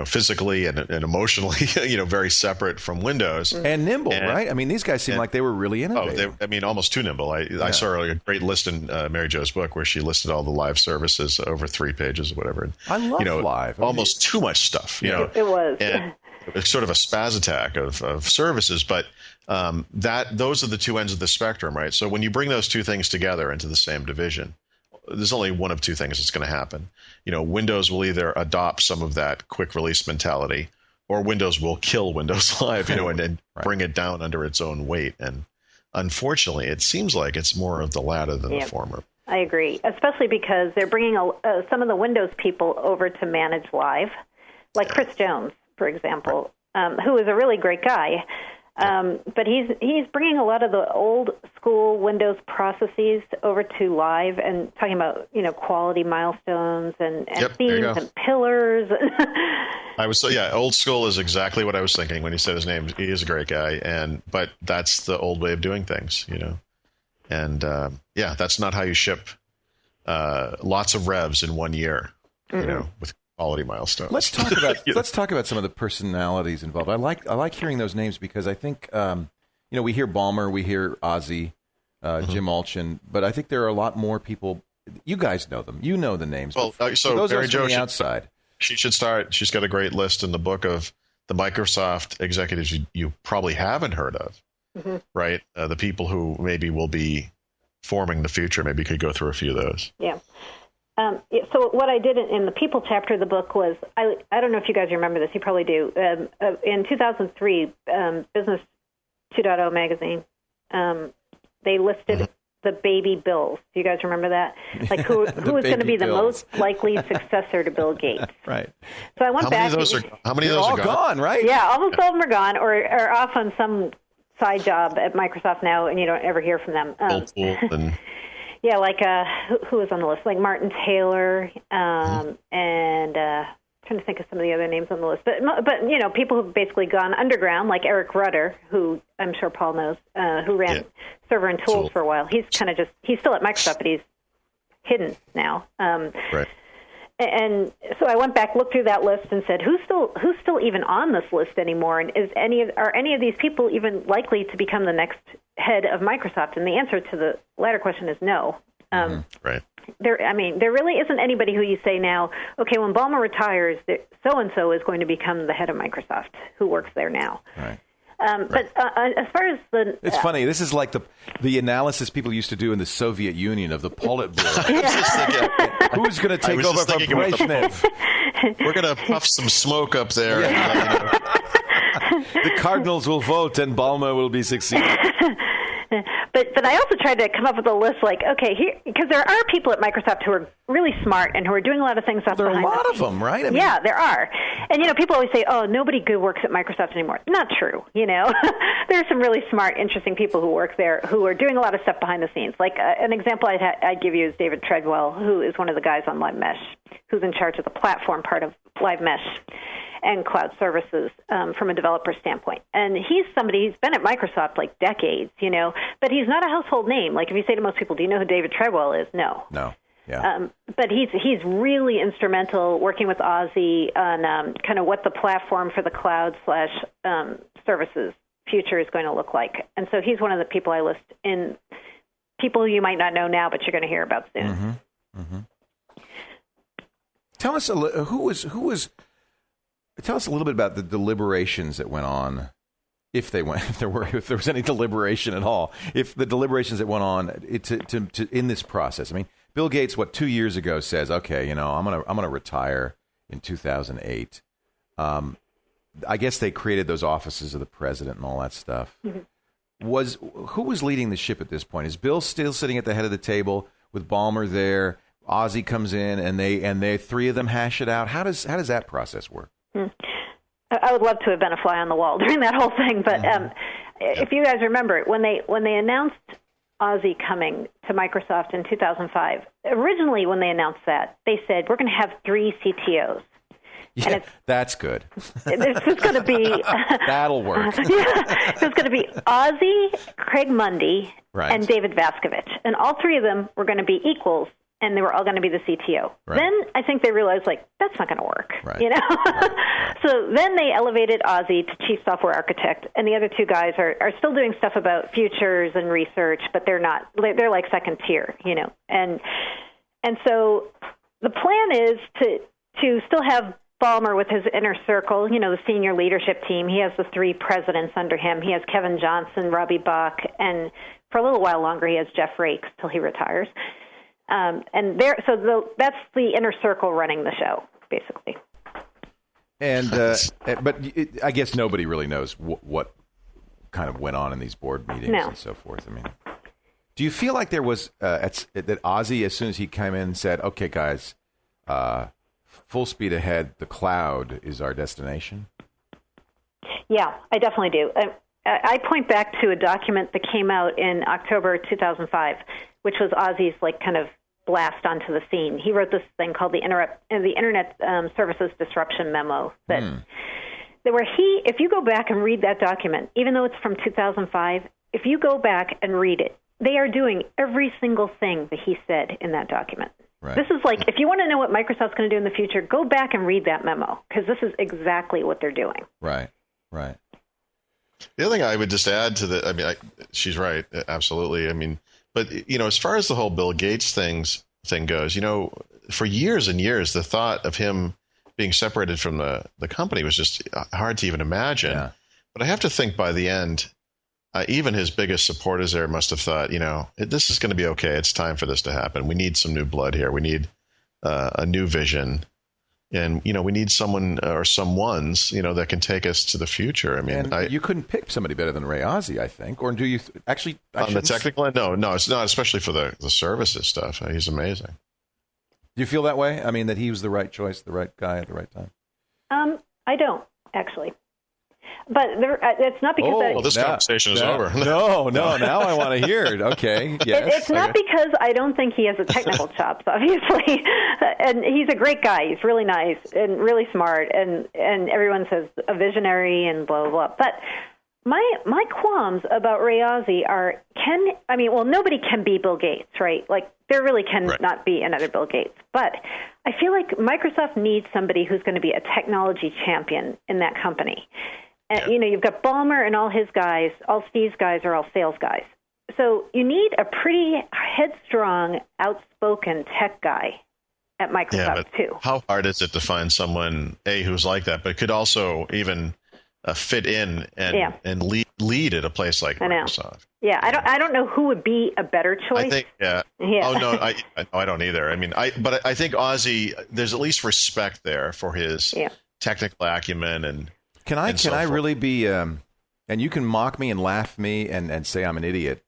physically and emotionally very separate from Windows and nimble, right? I mean, these guys seem like they were really innovative. Almost too nimble. I saw a great list in Mary Jo's book where she listed all the Live services over 3 pages or whatever. I love Live. Almost too much stuff. It was. it's sort of a spaz attack of services, but those are the two ends of the spectrum, right? So when you bring those two things together into the same division, there's only one of two things that's going to happen. Windows will either adopt some of that quick release mentality, or Windows will kill Windows Live, and then bring it down under its own weight. And unfortunately, it seems like it's more of the latter than the former. I agree, especially because they're bringing some of the Windows people over to manage Live, like Chris Jones, for example, who is a really great guy. But he's bringing a lot of the old school Windows processes over to Live and talking about quality milestones and themes and pillars. Old school is exactly what I was thinking when he said his name. He is a great guy, but that's the old way of doing things, and that's not how you ship lots of revs in 1 year, with quality milestones. Let's talk about some of the personalities involved. I like hearing those names because I think we hear Ballmer, we hear Ozzy, Jim Olchin, but I think there are a lot more people. You guys know them. You know the names. Well, so those Mary are Jo from the outside. She should start. She's got a great list in the book of the Microsoft executives you probably haven't heard of, right? The people who maybe will be forming the future. Maybe you could go through a few of those. Yeah. So what I did in the people chapter of the book was, I don't know if you guys remember this, you probably do. In 2003, Business 2.0 magazine, they listed the baby Bills. Do you guys remember that? Like who is going to be the most likely successor to Bill Gates? Right. So I went back. How many of those are gone? Right? Yeah, almost all of them are gone or off on some side job at Microsoft now, and you don't ever hear from them. Yeah, like who was on the list? Like Martin Taylor, and trying to think of some of the other names on the list. But people who've basically gone underground, like Eric Rudder, who I'm sure Paul knows, who ran Server and Tools for a while. He's he's still at Microsoft, but he's hidden now. Right. And so I went back, looked through that list, and said, who's still even on this list anymore? And are any of these people even likely to become the next head of Microsoft? And the answer to the latter question is no. Right. There really isn't anybody who you say now, okay, when Ballmer retires, so and so is going to become the head of Microsoft who works there now. Right. But as far as it's funny. This is like the analysis people used to do in the Soviet Union of the Politburo. Who's going to take over from Brezhnev? We're going to puff some smoke up there. The Cardinals will vote, and Ballmer will be succeeded. But I also tried to come up with a list like, okay, because there are people at Microsoft who are really smart and who are doing a lot of things off behind the scenes. There are a lot of them, right? Yeah, there are. And, people always say, oh, nobody good works at Microsoft anymore. Not true, There are some really smart, interesting people who work there who are doing a lot of stuff behind the scenes. Like an example I'd give you is David Treadwell, who is one of the guys on Live Mesh, who's in charge of the platform part of Live Mesh and cloud services from a developer standpoint. And he's been at Microsoft like decades, but he's not a household name. Like if you say to most people, do you know who David Treadwell is? No. Yeah. But he's really instrumental working with Ozzy on kind of what the platform for the cloud / services future is going to look like. And so he's one of the people I list in people you might not know now, but you're going to hear about soon. Tell us Tell us a little bit about the deliberations that went on, if there was any deliberation at all. If the deliberations that went on to in this process. I mean, Bill Gates, 2 years ago says, okay, I'm gonna retire in 2008. I guess they created those offices of the president and all that stuff. Who was leading the ship at this point? Is Bill still sitting at the head of the table with Ballmer there? Ozzy comes in and they three of them hash it out. How does that process work? I would love to have been a fly on the wall during that whole thing, but if you guys remember, when they announced Ozzy coming to Microsoft in 2005, originally when they announced that, they said, we're going to have 3 CTOs. Yeah, that's good. It's just going to be... That'll work. So it's going to be Ozzy, Craig Mundy, and David Vaskovich. And all 3 of them were going to be equals, and they were all going to be the CTO. Right. Then I think they realized, that's not going to work. Right. So then they elevated Ozzy to chief software architect, and the other 2 guys are still doing stuff about futures and research, but they're not. They're like second tier, And so the plan is to still have Ballmer with his inner circle, the senior leadership team. He has the 3 presidents under him. He has Kevin Johnson, Robbie Bach, and for a little while longer, he has Jeff Rakes till he retires. That's the inner circle running the show, basically. And but I guess nobody really knows what kind of went on in these board meetings and so forth. I mean, do you feel like there was that Ozzy, as soon as he came in, said, "Okay, guys, full speed ahead. The cloud is our destination"? Yeah, I definitely do. I point back to a document that came out in October 2005, which was Ozzy's kind of blast onto the scene. He wrote this thing called the Internet Services Disruption Memo. If you go back and read that document, even though it's from 2005, if you go back and read it, they are doing every single thing that he said in that document. Right. This is if you want to know what Microsoft's going to do in the future, go back and read that memo, because this is exactly what they're doing. Right. The other thing I would just add to that, she's right, absolutely. But, as far as the whole Bill Gates thing goes, for years and years, the thought of him being separated from the company was just hard to even imagine. Yeah. But I have to think by the end, even his biggest supporters there must have thought, this is going to be okay. It's time for this to happen. We need some new blood here. We need a new vision. And, we need someone or someones, that can take us to the future. You couldn't pick somebody better than Ray Ozzie, I think. Or do you actually? On the technical end? No, it's not, especially for the services stuff. He's amazing. Do you feel that way? That he was the right choice, the right guy at the right time? I don't, actually. But it's not because this conversation is over. No. Now I want to hear it. Okay. Yes. It's not because I don't think he has the technical chops, obviously. And he's a great guy. He's really nice and really smart. And everyone says a visionary and blah, blah, blah. But my qualms about Ray Ozzie are, nobody can be Bill Gates, right? There really can not be another Bill Gates. But I feel like Microsoft needs somebody who's going to be a technology champion in that company. And, you've got Ballmer and all his guys, all Steve's guys are all sales guys. So you need a pretty headstrong, outspoken tech guy at Microsoft, too. How hard is it to find someone, who's like that, but could also even fit in and lead at a place like Microsoft? Yeah, I don't know who would be a better choice. I think, Oh, no, I don't either. But I think Ozzy, there's at least respect there for his technical acumen and. Can I really be, and you can mock me and laugh at me and say I'm an idiot,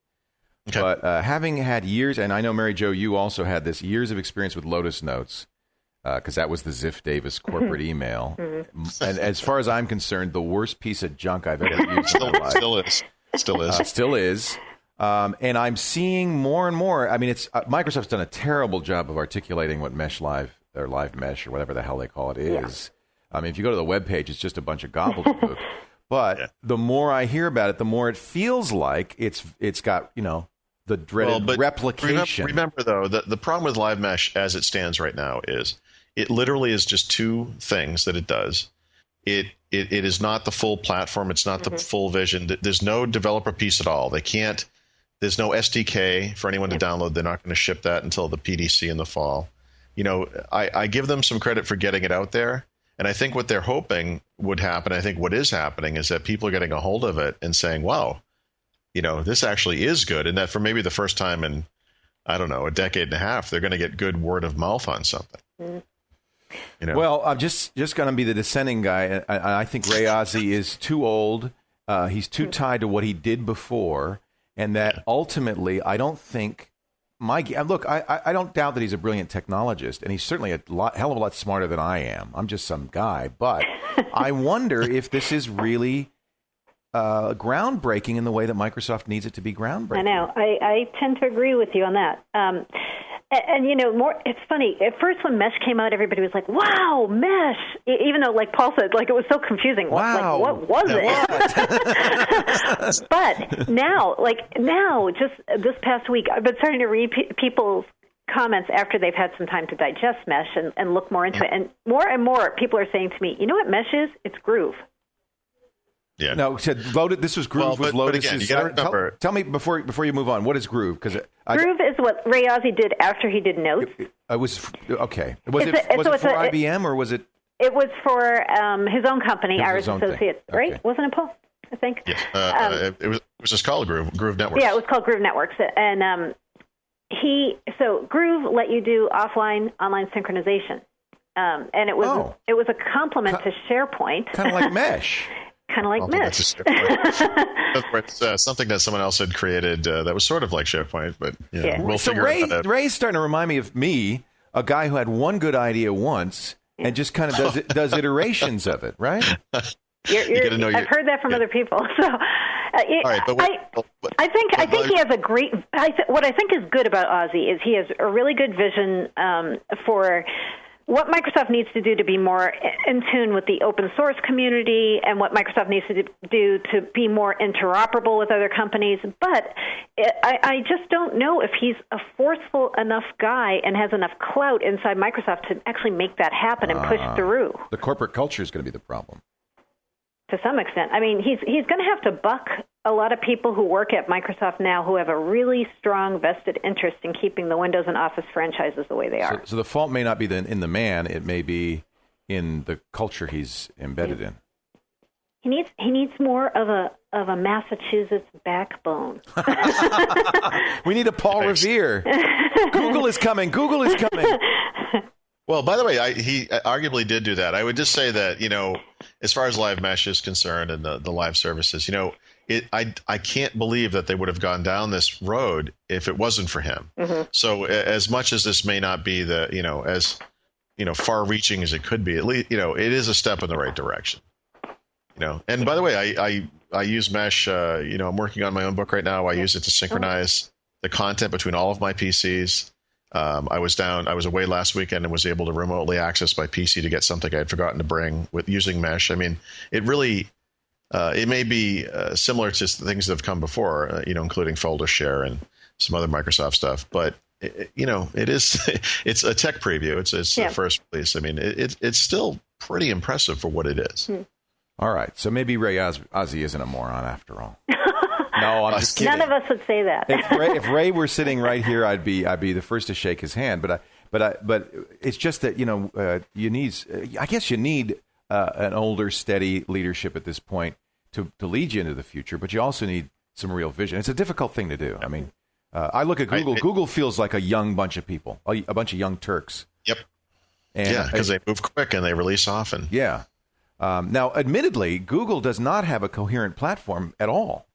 but having had years, and I know, Mary Jo, you also had this, years of experience with Lotus Notes, because that was the Ziff Davis corporate email. And as far as I'm concerned, the worst piece of junk I've ever used in my life. Still is. And I'm seeing more and more, Microsoft's done a terrible job of articulating what Mesh Live, or Live Mesh, or whatever the hell they call it is. If you go to the webpage, it's just a bunch of gobbledygook. But the more I hear about it, the more it feels like it's got, the dreaded replication. Remember, though, the problem with Live Mesh as it stands right now is it literally is just 2 things that it does. It is not the full platform. It's not the full vision. There's no developer piece at all. There's no SDK for anyone to download. They're not going to ship that until the PDC in the fall. I give them some credit for getting it out there. And I think what they're hoping would happen, I think what is happening, is that people are getting a hold of it and saying, wow, this actually is good. And that for maybe the first time in, I don't know, a decade and a half, they're going to get good word of mouth on something. Well, I'm just going to be the dissenting guy. I think Ray Ozzie is too old. He's too tied to what he did before. And that ultimately, I don't think, look, I don't doubt that he's a brilliant technologist, and he's certainly hell of a lot smarter than I am. I'm just some guy. But I wonder if this is really groundbreaking in the way that Microsoft needs it to be groundbreaking. I know. I tend to agree with you on that. And it's funny. At first, when Mesh came out, everybody was like, wow, Mesh. Even though, like Paul said, it was so confusing. Wow. What was it? But now, just this past week, I've been starting to read people's comments after they've had some time to digest Mesh and look more into it. And more people are saying to me, you know what Mesh is? It's Groove. Yeah. No, said Lotus. This was Groove. Was Lotus? But again, you got to remember. Tell me before you move on. What is Groove? Because Groove is what Ray Ozzie did after he did Notes. It was okay. Was it for IBM or was it? It was for his own company, Iris Associates, right? Okay. Wasn't it, Paul? I think. Yes. It was just called Groove Networks. Yeah, it was called Groove Networks, and so Groove let you do online synchronization, and it was a complement to SharePoint, kind of like Mesh. Kind of like Mesh. It's something that someone else had created that was sort of like SharePoint, but we'll figure it out. Ray's starting to remind me of me, a guy who had one good idea once and just kind of does iterations of it, right? I've heard that from other people. So, all right, but I think he has a great. What I think is good about Ozzy is he has a really good vision for what Microsoft needs to do to be more in tune with the open source community and what Microsoft needs to do to be more interoperable with other companies. But I just don't know if he's a forceful enough guy and has enough clout inside Microsoft to actually make that happen and push through. The corporate culture is going to be the problem. To some extent. I mean, he's going to have to buck a lot of people who work at Microsoft now who have a really strong vested interest in keeping the Windows and Office franchises the way they are. So the fault may not be in the man; it may be in the culture he's embedded in. He needs more of a Massachusetts backbone. We need a Paul Revere. Google is coming. Google is coming. Well, by the way, he arguably did do that. I would just say that, as far as Live Mesh is concerned and the live services, I can't believe that they would have gone down this road if it wasn't for him. Mm-hmm. So as much as this may not be as far-reaching as it could be, at least, it is a step in the right direction. And by the way, I use Mesh. I'm working on my own book right now. I use it to synchronize the content between all of my PCs. I was away last weekend and was able to remotely access my PC to get something I had forgotten to bring with using Mesh. I mean, it really, it may be similar to things that have come before, including folder share and some other Microsoft stuff. But it is, it's a tech preview. It's the first release. I mean, it's still pretty impressive for what it is. All right, so maybe Ray Ozzy isn't a moron after all. No, I'm just kidding. None of us would say that. If Ray were sitting right here, I'd be the first to shake his hand. But it's just that you need an older, steady leadership at this point to lead you into the future. But you also need some real vision. It's a difficult thing to do. I mean, I look at Google. Google feels like a young bunch of people, a bunch of young Turks. Yep. And because they move quick and they release often. Yeah. Now, admittedly, Google does not have a coherent platform at all.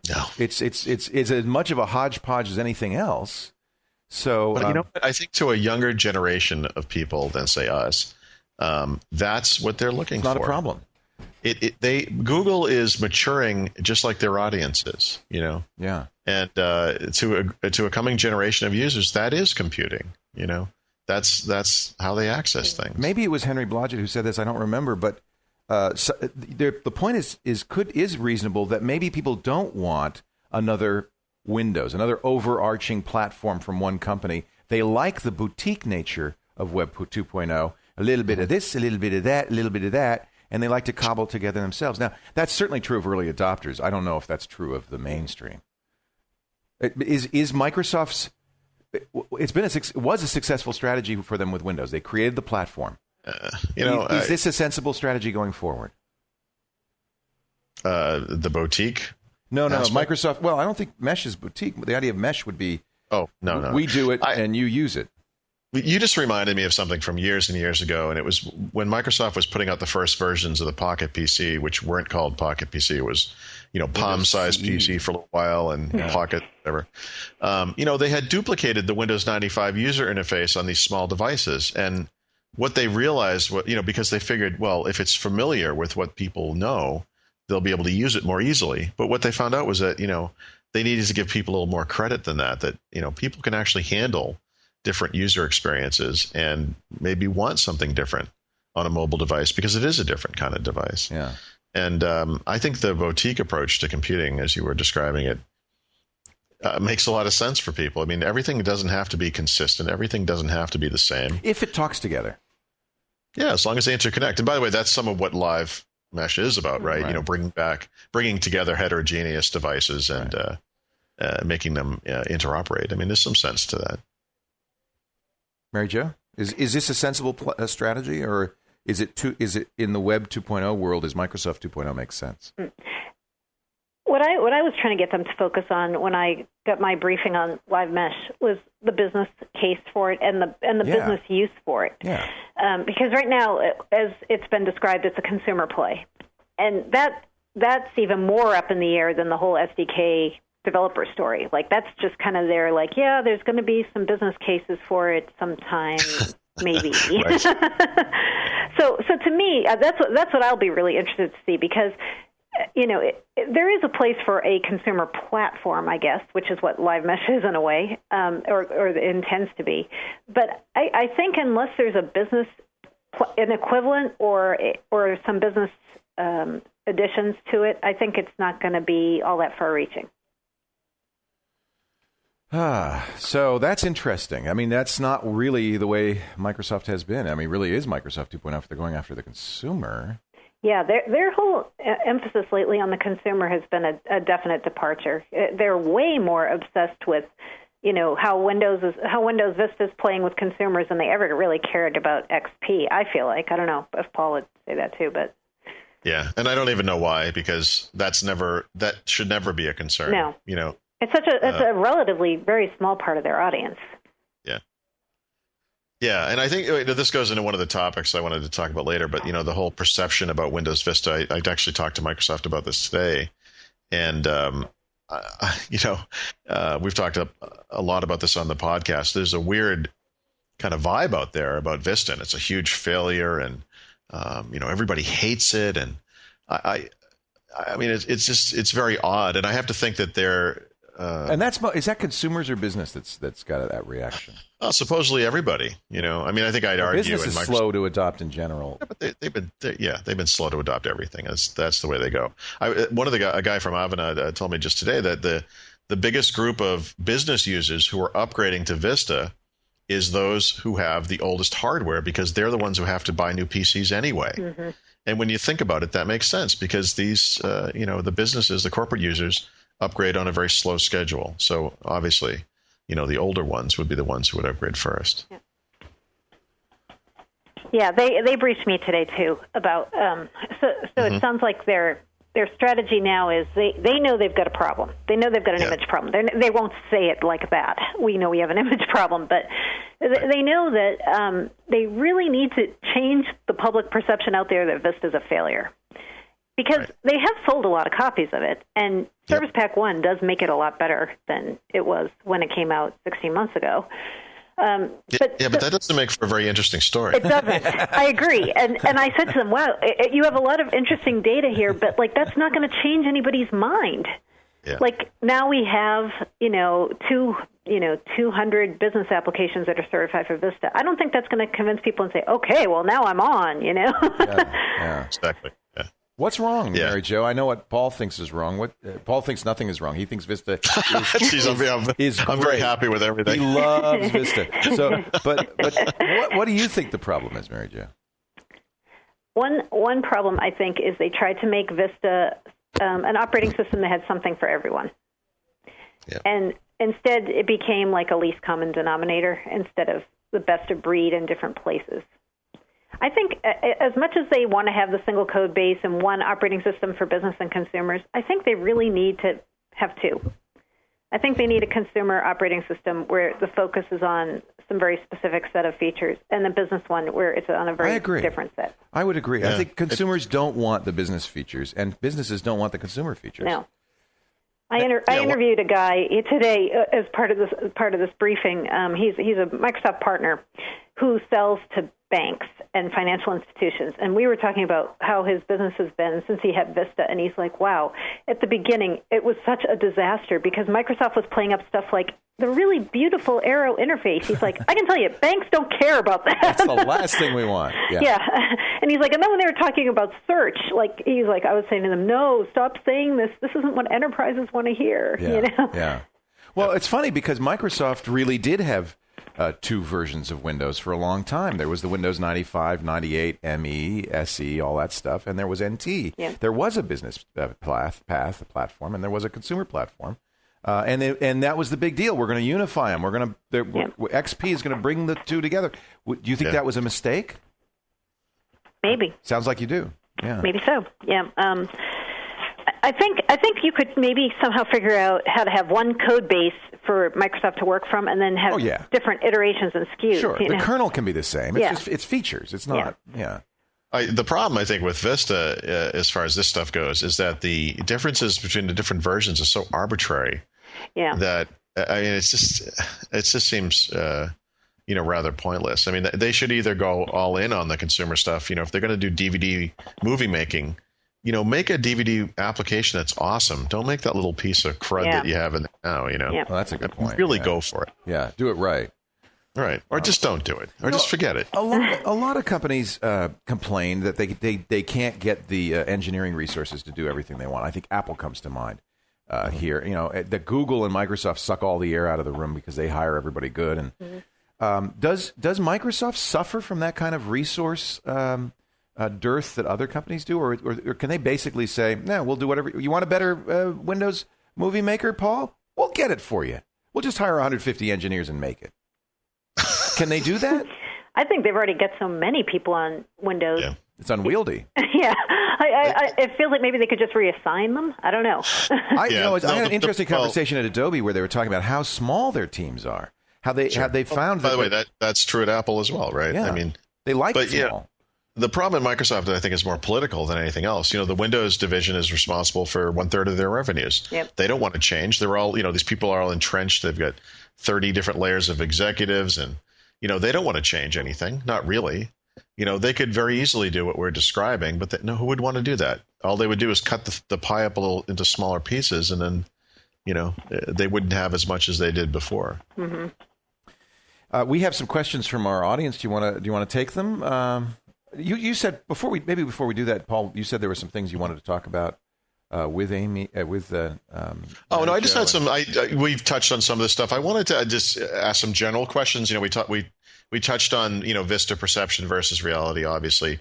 No, it's as much of a hodgepodge as anything else. So, but what? I think to a younger generation of people than say us, that's what they're looking for. It's not a problem. Google is maturing just like their audience is, Yeah. And to a coming generation of users, that is computing. That's how they access things. Maybe it was Henry Blodgett who said this. I don't remember, but. The point is reasonable that maybe people don't want another Windows, another overarching platform from one company. They like the boutique nature of Web 2.0, a little bit of this, a little bit of that, a little bit of that, and they like to cobble together themselves. Now, that's certainly true of early adopters. I don't know if that's true of the mainstream. Is Microsoft's? It was a successful strategy for them with Windows. They created the platform. Is this a sensible strategy going forward? The boutique? No, Microsoft. Well, I don't think Mesh is boutique. The idea of Mesh would be, no. We do it and you use it. You just reminded me of something from years and years ago, and it was when Microsoft was putting out the first versions of the Pocket PC, which weren't called Pocket PC. It was, palm-sized PC for a little while and Pocket, whatever. They had duplicated the Windows 95 user interface on these small devices, and what they realized, because they figured, well, if it's familiar with what people know, they'll be able to use it more easily. But what they found out was that, they needed to give people a little more credit than that, people can actually handle different user experiences and maybe want something different on a mobile device because it is a different kind of device. Yeah. And I think the boutique approach to computing, as you were describing it, makes a lot of sense for people. I mean, everything doesn't have to be consistent. Everything doesn't have to be the same. If it talks together. Yeah, as long as they interconnect. And by the way, that's some of what Live Mesh is about, right? Bringing together heterogeneous devices and making them interoperate. I mean, there's some sense to that. Mary Jo, is this a sensible strategy, or Is it in the Web 2.0 world? Is Microsoft 2.0 make sense? What I was trying to get them to focus on when I got my briefing on Live Mesh was the business case for it and the business use for it. Yeah. Because right now, as it's been described, it's a consumer play, and that's even more up in the air than the whole SDK developer story. Like that's just kind of there. Like, yeah, there's going to be some business cases for it sometime, maybe. So to me, that's what I'll be really interested to see because. There is a place for a consumer platform, I guess, which is what Live Mesh is in a way, or it intends to be. But I think unless there's a business, an equivalent or some business additions to it, I think it's not going to be all that far-reaching. So that's interesting. I mean, that's not really the way Microsoft has been. I mean, really is Microsoft 2.0 if they're going after the consumer. Yeah, their whole emphasis lately on the consumer has been a definite departure. They're way more obsessed with, how Windows Vista is playing with consumers than they ever really cared about XP. I feel like I don't know if Paul would say that too, but yeah, and I don't even know why because that should never be a concern. No, it's a relatively very small part of their audience. Yeah, and I think this goes into one of the topics I wanted to talk about later, but, the whole perception about Windows Vista, I actually talked to Microsoft about this today, and, we've talked a lot about this on the podcast. There's a weird kind of vibe out there about Vista, and it's a huge failure, and, everybody hates it, and I mean, it's very odd, and I have to think that they're... and is that consumers or business that's got that reaction? Supposedly everybody, I mean, I think I'd argue business is slow to adopt in general. Yeah, but they've been slow to adopt everything. That's the way they go. A guy from Avana told me just today that the biggest group of business users who are upgrading to Vista is those who have the oldest hardware because they're the ones who have to buy new PCs anyway. Mm-hmm. And when you think about it, that makes sense because these, the businesses, the corporate users upgrade on a very slow schedule. So obviously, the older ones would be the ones who would upgrade first. Yeah, they briefed me today too about. It sounds like their strategy now is they know they've got a problem. They know they've got an image problem. They won't say it like that. We know we have an image problem, but they know that they really need to change the public perception out there that Vista's a failure. Because they have sold a lot of copies of it, and Service Pack 1 does make it a lot better than it was when it came out 16 months ago. But that doesn't make for a very interesting story. It doesn't. I agree. And I said to them, wow, you have a lot of interesting data here, but that's not going to change anybody's mind. Yeah. Now we have, 200 business applications that are certified for Vista. I don't think that's going to convince people and say, okay, well, now I'm on, Yeah. Exactly. Yeah. What's wrong, Mary Jo? I know what Paul thinks is wrong. Paul thinks nothing is wrong. He thinks Vista is I'm very happy with everything. He loves Vista. So, but what do you think the problem is, Mary Jo? One problem, I think, is they tried to make Vista an operating system that had something for everyone. Yeah. And instead, it became like a least common denominator instead of the best of breed in different places. I think as much as they want to have the single code base and one operating system for business and consumers, I think they really need to have two. I think they need a consumer operating system where the focus is on some very specific set of features, and the business one where it's on a very different set. I would agree. Yeah. I think consumers don't want the business features, and businesses don't want the consumer features. No. I interviewed a guy today as part of this briefing. He's a Microsoft partner who sells to banks and financial institutions, and we were talking about how his business has been since he had Vista, and he's like, wow, at the beginning it was such a disaster because Microsoft was playing up stuff like the really beautiful Arrow interface. He's like, I can tell you, banks don't care about that. That's the last thing we want. Yeah. And he's like, and then when they were talking about search, he's like, I was saying to them, no, stop saying this. This isn't what enterprises want to hear. Yeah. Yeah. Well, it's funny because Microsoft really did have two versions of Windows for a long time. There was the Windows 95, 98, ME, SE, all that stuff, and there was NT. Yeah. There was a business platform, and there was a consumer platform. And that was the big deal. We're going to unify them. XP is going to bring the two together. Do you think that was a mistake? Maybe. Sounds like you do. Yeah. Maybe so. Yeah. I think you could maybe somehow figure out how to have one code base for Microsoft to work from, and then have different iterations and SKUs. Sure. The kernel can be the same. It's just it's features. It's not. Yeah. The problem, I think, with Vista, as far as this stuff goes, is that the differences between the different versions are so arbitrary. Yeah. That it just seems rather pointless. I mean, they should either go all in on the consumer stuff. If they're going to do DVD movie making, make a DVD application that's awesome. Don't make that little piece of crud that you have in there now. Yeah. Well, that's a good point. Really go for it. Yeah. Do it right. Right. Or just don't do it. Or just forget it. A lot of companies complain that they can't get the engineering resources to do everything they want. I think Apple comes to mind here. That Google and Microsoft suck all the air out of the room because they hire everybody good. And does Microsoft suffer from that kind of resource dearth that other companies do? Or can they basically say, no, we'll do whatever. You want a better Windows movie maker, Paul? We'll get it for you. We'll just hire 150 engineers and make it. Can they do that? I think they've already got so many people on Windows. Yeah. It's unwieldy. Yeah. It feels like maybe they could just reassign them. I don't know. I had an interesting conversation at Adobe where they were talking about how small their teams are. How they found By the way, that's true at Apple as well, right? Yeah. I mean, they like it small. The problem at Microsoft, I think, is more political than anything else. The Windows division is responsible for 1/3 of their revenues. Yep. They don't want to change. They're all, these people are all entrenched. They've got 30 different layers of executives, and they don't want to change anything. Not really. They could very easily do what we're describing, but who would want to do that? All they would do is cut the pie up a little into smaller pieces, and then, they wouldn't have as much as they did before. Mm-hmm. We have some questions from our audience. Do you want to take them? You said before we do that, Paul, you said there were some things you wanted to talk about with Amy I just had some. We've touched on some of this stuff. I wanted to just ask some general questions. We touched on Vista perception versus reality. Obviously,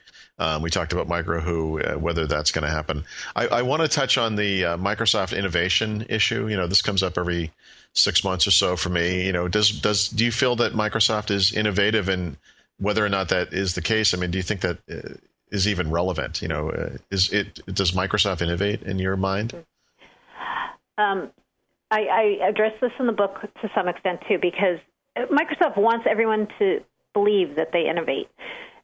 we talked about Micro whether that's going to happen. I want to touch on the Microsoft innovation issue. This comes up every 6 months or so for me. Do you feel that Microsoft is innovative, and whether or not that is the case? I mean, do you think that is even relevant? Does Microsoft innovate in your mind? I address this in the book to some extent too, because Microsoft wants everyone to believe that they innovate.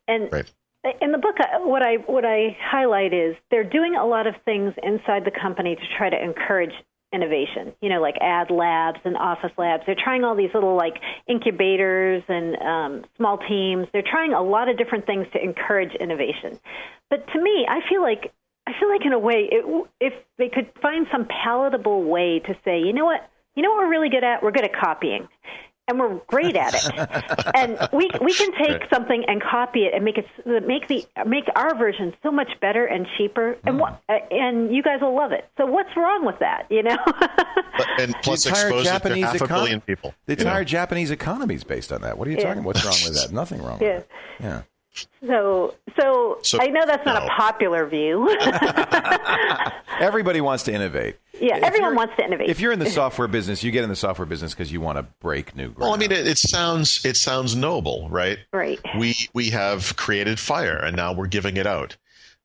And right. In the book, what I highlight is they're doing a lot of things inside the company to try to encourage innovation, like ad labs and office labs. They're trying all these little incubators and small teams. They're trying a lot of different things to encourage innovation. But to me, I feel like in a way, if they could find some palatable way to say, you know what we're really good at? We're good at copying. And we're great at it, and we can take something and copy it and make our version so much better and cheaper, and you guys will love it. So what's wrong with that? And plus expose it to 500 million people. The entire Japanese economy is based on that. What are you talking about? What's wrong with that? Nothing wrong with it. Yeah. So I know that's not a popular view. Everybody wants to innovate. Yeah, everyone wants to innovate. If you're in the software business, you get in the software business because you want to break new ground. Well, I mean, it sounds noble, right? Right. We have created fire, and now we're giving it out.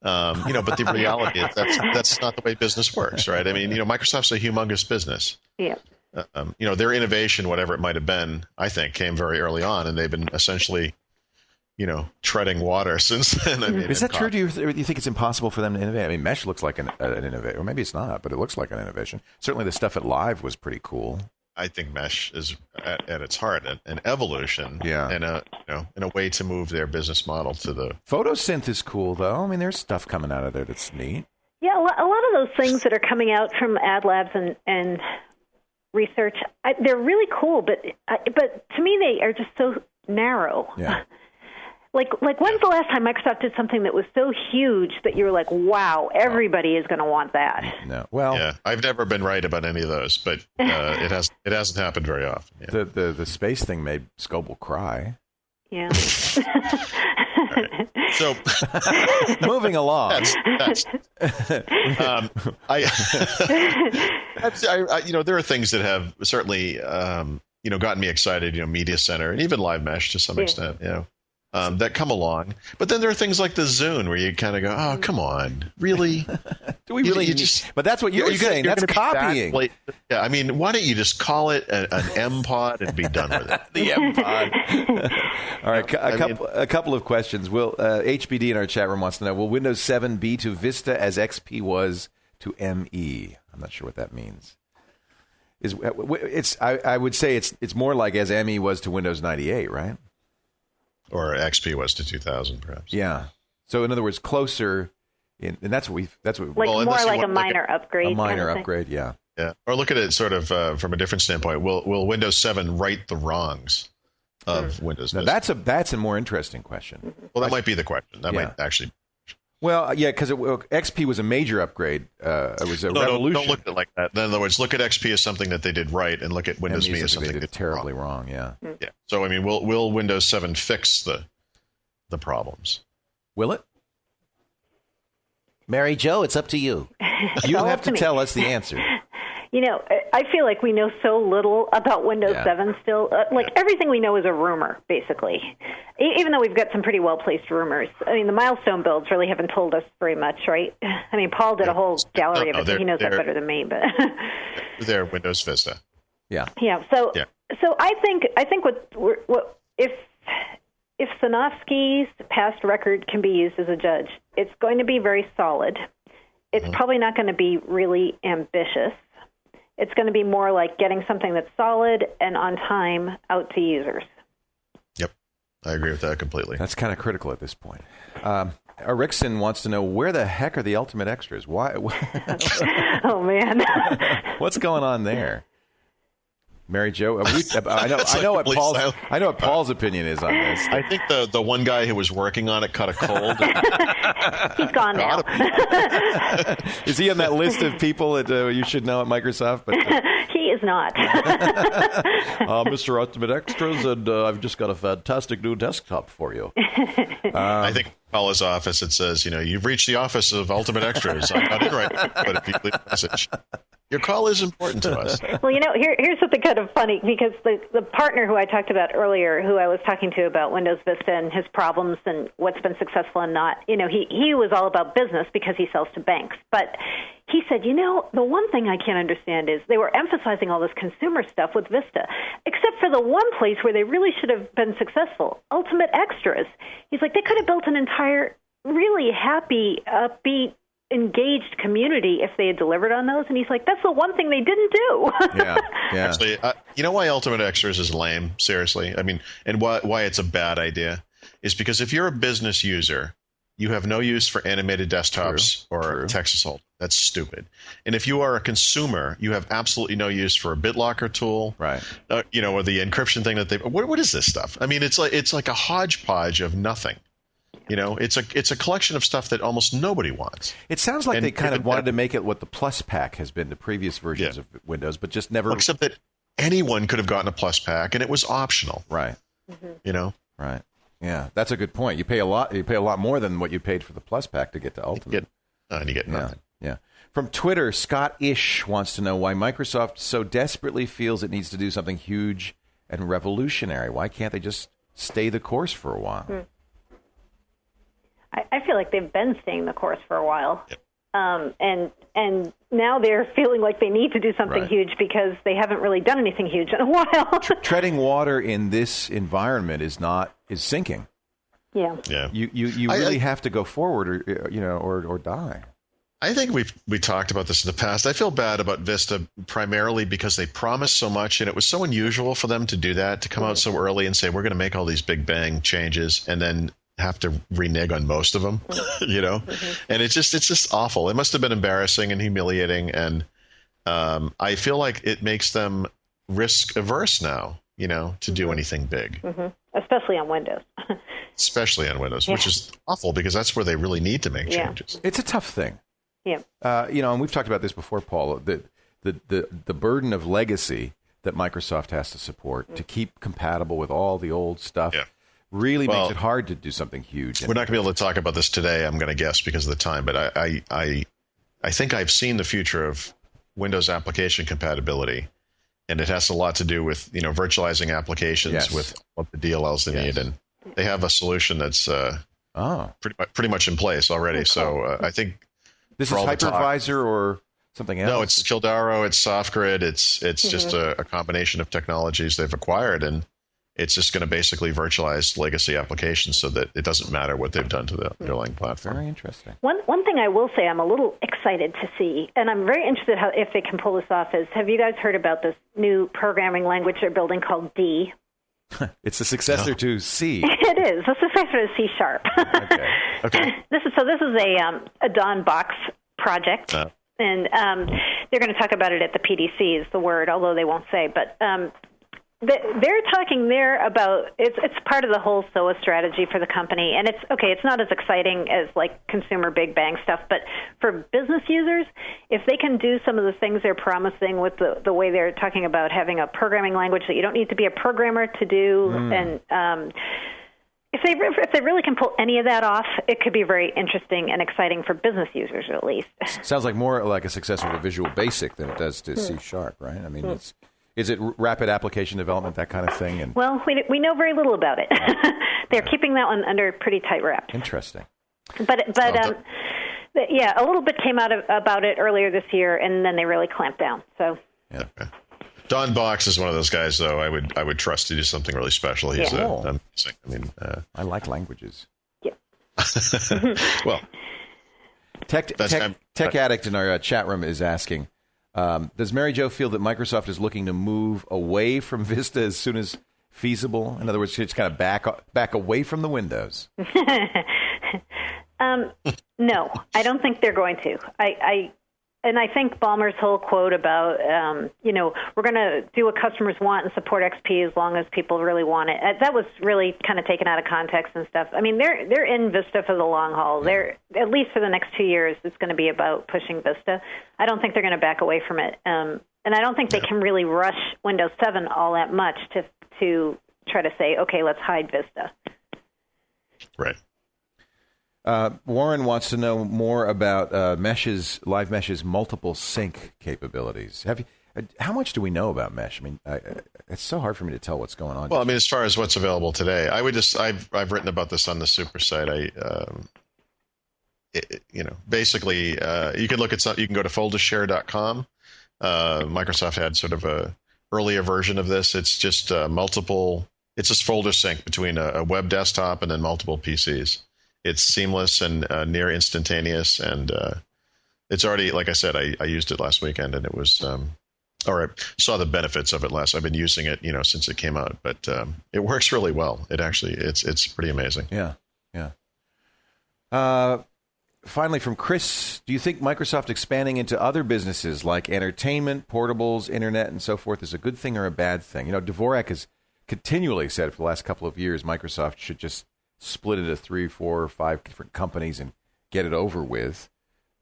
But the reality is that's not the way business works, right? I mean, Microsoft's a humongous business. Yeah. Their innovation, whatever it might have been, I think, came very early on, and they've been essentially treading water since then. Is that true? Do you think it's impossible for them to innovate? I mean, Mesh looks like an innovation, or maybe it's not, but it looks like an innovation. Certainly, the stuff at Live was pretty cool. I think Mesh is at its heart an evolution, and a way to move their business model to the. Photosynth is cool, though. I mean, there's stuff coming out of there that's neat. Yeah, a lot of those things that are coming out from ad labs and research, they're really cool, but to me, they are just so narrow. Yeah. Like when's the last time Microsoft did something that was so huge that you were like, wow, everybody is going to want that? No. Well, yeah, I've never been right about any of those, but it hasn't happened very often. Yeah. The space thing made Scoble cry. Yeah. Right. So moving along. There are things that have certainly gotten me excited. Media Center and even Live Mesh to some extent. that come along. But then there are things like the Zune where you kind of go, oh, come on, really? Do we really? But that's what you're saying. That's copying. Yeah, I mean, why don't you just call it an M pod and be done with it? The M pod. All right, a couple of questions. Will HBD in our chat room wants to know: will Windows 7 be to Vista as XP was to ME? I'm not sure what that means. I would say it's more like as ME was to Windows 98, right? Or XP was to 2000, perhaps. Yeah. So in other words, closer, and that's what more like a minor upgrade. A minor upgrade, yeah. Yeah. Or look at it sort of from a different standpoint. Will Windows 7 right the wrongs of Windows? Now, that's a more interesting question. Well, that might be the question. That might actually. Well, yeah, because XP was a major upgrade. It was a revolution. Don't look at it like that. In other words, look at XP as something that they did right, and look at Windows Me as something they did terribly wrong. Yeah. Yeah. So I mean, will Windows 7 fix the problems? Will it? Mary Jo, it's up to you. You have to tell us the answer. You know, I feel like we know so little about Windows 7 still. Everything we know is a rumor, basically, even though we've got some pretty well-placed rumors. I mean, the milestone builds really haven't told us very much, right? I mean, Paul did a whole gallery of it, so he knows that better than me. But they're Windows Vista. Yeah. Yeah. So I think what if Sanofsky's past record can be used as a judge, it's going to be very solid. It's probably not going to be really ambitious. It's going to be more like getting something that's solid and on time out to users. Yep. I agree with that completely. That's kind of critical at this point. Rickson wants to know, where the heck are the Ultimate Extras? Why? Oh, man. What's going on there? Mary Jo, I know what Paul's opinion is on this. I think the one guy who was working on it caught a cold. He's gone now. Is he on that list of people that you should know at Microsoft? But, he is not. Mr. Ultimate Extras, and I've just got a fantastic new desktop for you. I think call his office. It says, you've reached the office of Ultimate Extras. I'm not in right now, but if you leave a message. Your call is important to us. Well, here's something kind of funny, because the partner who I talked about earlier, who I was talking to about Windows Vista and his problems and what's been successful and not, he was all about business because he sells to banks. But he said, the one thing I can't understand is they were emphasizing all this consumer stuff with Vista, except for the one place where they really should have been successful, Ultimate Extras. He's like, they could have built an entire really happy, upbeat, engaged community if they had delivered on those. And he's like, that's the one thing they didn't do. Yeah. Actually, you know why Ultimate Extras is lame? Seriously. I mean, and why it's a bad idea is because if you're a business user, you have no use for animated desktops or text assault. That's stupid. And if you are a consumer, you have absolutely no use for a BitLocker tool, right? Or the encryption thing that they. What is this stuff? I mean, it's like a hodgepodge of nothing. It's a collection of stuff that almost nobody wants. It sounds like they kind of wanted to make it what the Plus Pack has been to previous versions of Windows, but just never. Well, except that anyone could have gotten a Plus Pack, and it was optional. Right. Mm-hmm. Right. Yeah, that's a good point. You pay a lot more than what you paid for the Plus Pack to get to Ultimate. And you get nothing. Yeah. From Twitter, Scott Ish wants to know why Microsoft so desperately feels it needs to do something huge and revolutionary. Why can't they just stay the course for a while? I feel like they've been staying the course for a while. Yep. And now they're feeling like they need to do something huge because they haven't really done anything huge in a while. Treading water in this environment is sinking. Yeah. You really have to go forward or die. I think we talked about this in the past. I feel bad about Vista primarily because they promised so much, and it was so unusual for them to do that, to come out so early and say, we're going to make all these big bang changes, and then have to renege on most of them, and it's just awful. It must have been embarrassing and humiliating. And I feel like it makes them risk averse now, to do anything big, especially on Windows, which is awful because that's where they really need to make changes. It's a tough thing. Yeah. And we've talked about this before, Paul, the burden of legacy that Microsoft has to support to keep compatible with all the old stuff. Yeah. Really makes it hard to do something huge. We're not going to be able to talk about this today, I'm going to guess, because of the time. But I think I've seen the future of Windows application compatibility, and it has a lot to do with virtualizing applications with what the DLLs they need. they have a solution that's pretty much in place already. Cool. So I think this is hypervisor or something else. No, it's Kildaro, it's SoftGrid, it's just a combination of technologies they've acquired, and it's just going to basically virtualize legacy applications so that it doesn't matter what they've done to the underlying platform. Very interesting. One thing I will say I'm a little excited to see, and I'm very interested if they can pull this off, is have you guys heard about this new programming language they're building called D? It's the successor to C. It is. The successor to C#. Okay. This is a Don Box project. And they're going to talk about it at the PDC is the word, although they won't say. But they're talking there about it's part of the whole SOA strategy for the company. And it's not as exciting as like consumer big bang stuff. But for business users, if they can do some of the things they're promising with the way they're talking about having a programming language that you don't need to be a programmer to do, and if they really can pull any of that off, it could be very interesting and exciting for business users, at least. Sounds like more like a successor to Visual Basic than it does to C#, right? I mean, is it rapid application development, that kind of thing? And well, we know very little about it. They're keeping that one under pretty tight wraps. Interesting. But a little bit came out about it earlier this year, and then they really clamped down. So. Yeah. Okay. Don Box is one of those guys, though. I would trust to do something really special. He's I like languages. Yeah. Well, Tech Addict in our chat room is asking, does Mary Jo feel that Microsoft is looking to move away from Vista as soon as feasible? In other words, it's kind of back away from the Windows. No, I don't think they're going to. And I think Ballmer's whole quote about, we're going to do what customers want and support XP as long as people really want it. That was really kind of taken out of context and stuff. I mean, they're in Vista for the long haul. They're, at least for the next 2 years, it's going to be about pushing Vista. I don't think they're going to back away from it. And I don't think they can really rush Windows 7 all that much to try to say, okay, let's hide Vista. Right. Warren wants to know more about Live Mesh's multiple sync capabilities. How much do we know about Mesh? I mean, it's so hard for me to tell what's going on. Well, I mean, as far as what's available today, I've written about this on the super site. Basically, you can look at you can go to foldershare.com. Microsoft had sort of a earlier version of this. It's just it's just folder sync between a web desktop and then multiple PCs. It's seamless and near instantaneous, and it's already, like I said, I used it last weekend, and it was, or I saw the benefits of it last. I've been using it, since it came out, but it works really well. It's pretty amazing. Yeah. Finally, from Chris, do you think Microsoft expanding into other businesses like entertainment, portables, internet, and so forth is a good thing or a bad thing? Dvorak has continually said for the last couple of years Microsoft should just split it into 3, 4, or 5 different companies and get it over with.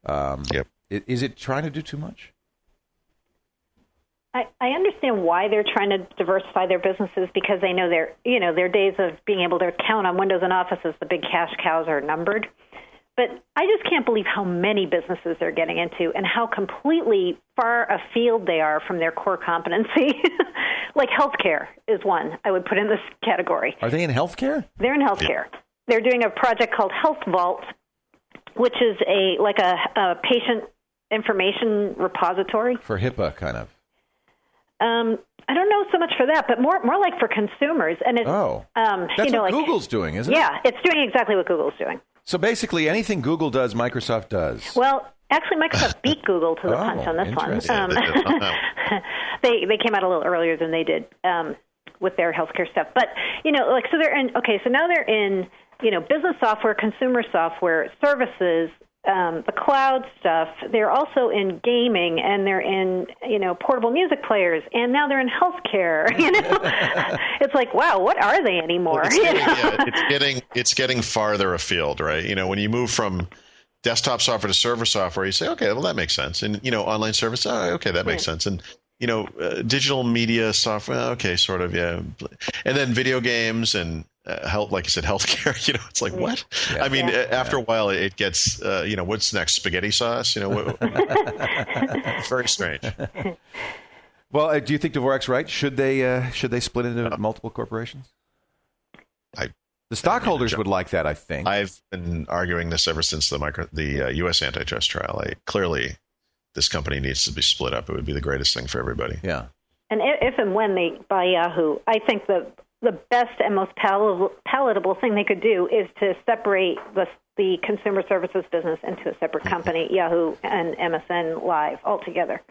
Yep. Is it trying to do too much? I understand why they're trying to diversify their businesses, because they know their days of being able to count on Windows and Office as the big cash cows are numbered. But I just can't believe how many businesses they're getting into and how completely far afield they are from their core competency. Like healthcare is one I would put in this category. Are they in healthcare? They're in healthcare. Yeah. They're doing a project called Health Vault, which is a patient information repository. For HIPAA, kind of. I don't know so much for that, but more like for consumers. And it's, that's what Google's doing, isn't it? Yeah, it's doing exactly what Google's doing. So basically, anything Google does, Microsoft does. Well, actually, Microsoft beat Google to the punch on this one. They came out a little earlier than they did with their healthcare stuff. But so they're in. Okay, so now they're in business software, consumer software, services, the cloud stuff. They're also in gaming, and they're in portable music players, and now they're in healthcare. It's like, wow, what are they anymore? It's getting farther afield, right? When you move from desktop software to server software, you say, okay, well, that makes sense, and online service, okay, that makes sense, and digital media software, okay, sort of, yeah, and then video games and health, like you said, healthcare. It's like, what? Yeah. I mean, after a while, it gets, what's next? Spaghetti sauce? It's very strange. Well, do you think Dvorak's right? Should they split into multiple corporations? The stockholders would like that, I think. I've been arguing this ever since the U.S. antitrust trial. Clearly, this company needs to be split up. It would be the greatest thing for everybody. Yeah. And if and when they buy Yahoo, I think the best and most palatable thing they could do is to separate the consumer services business into a separate company, Yahoo and MSN Live altogether.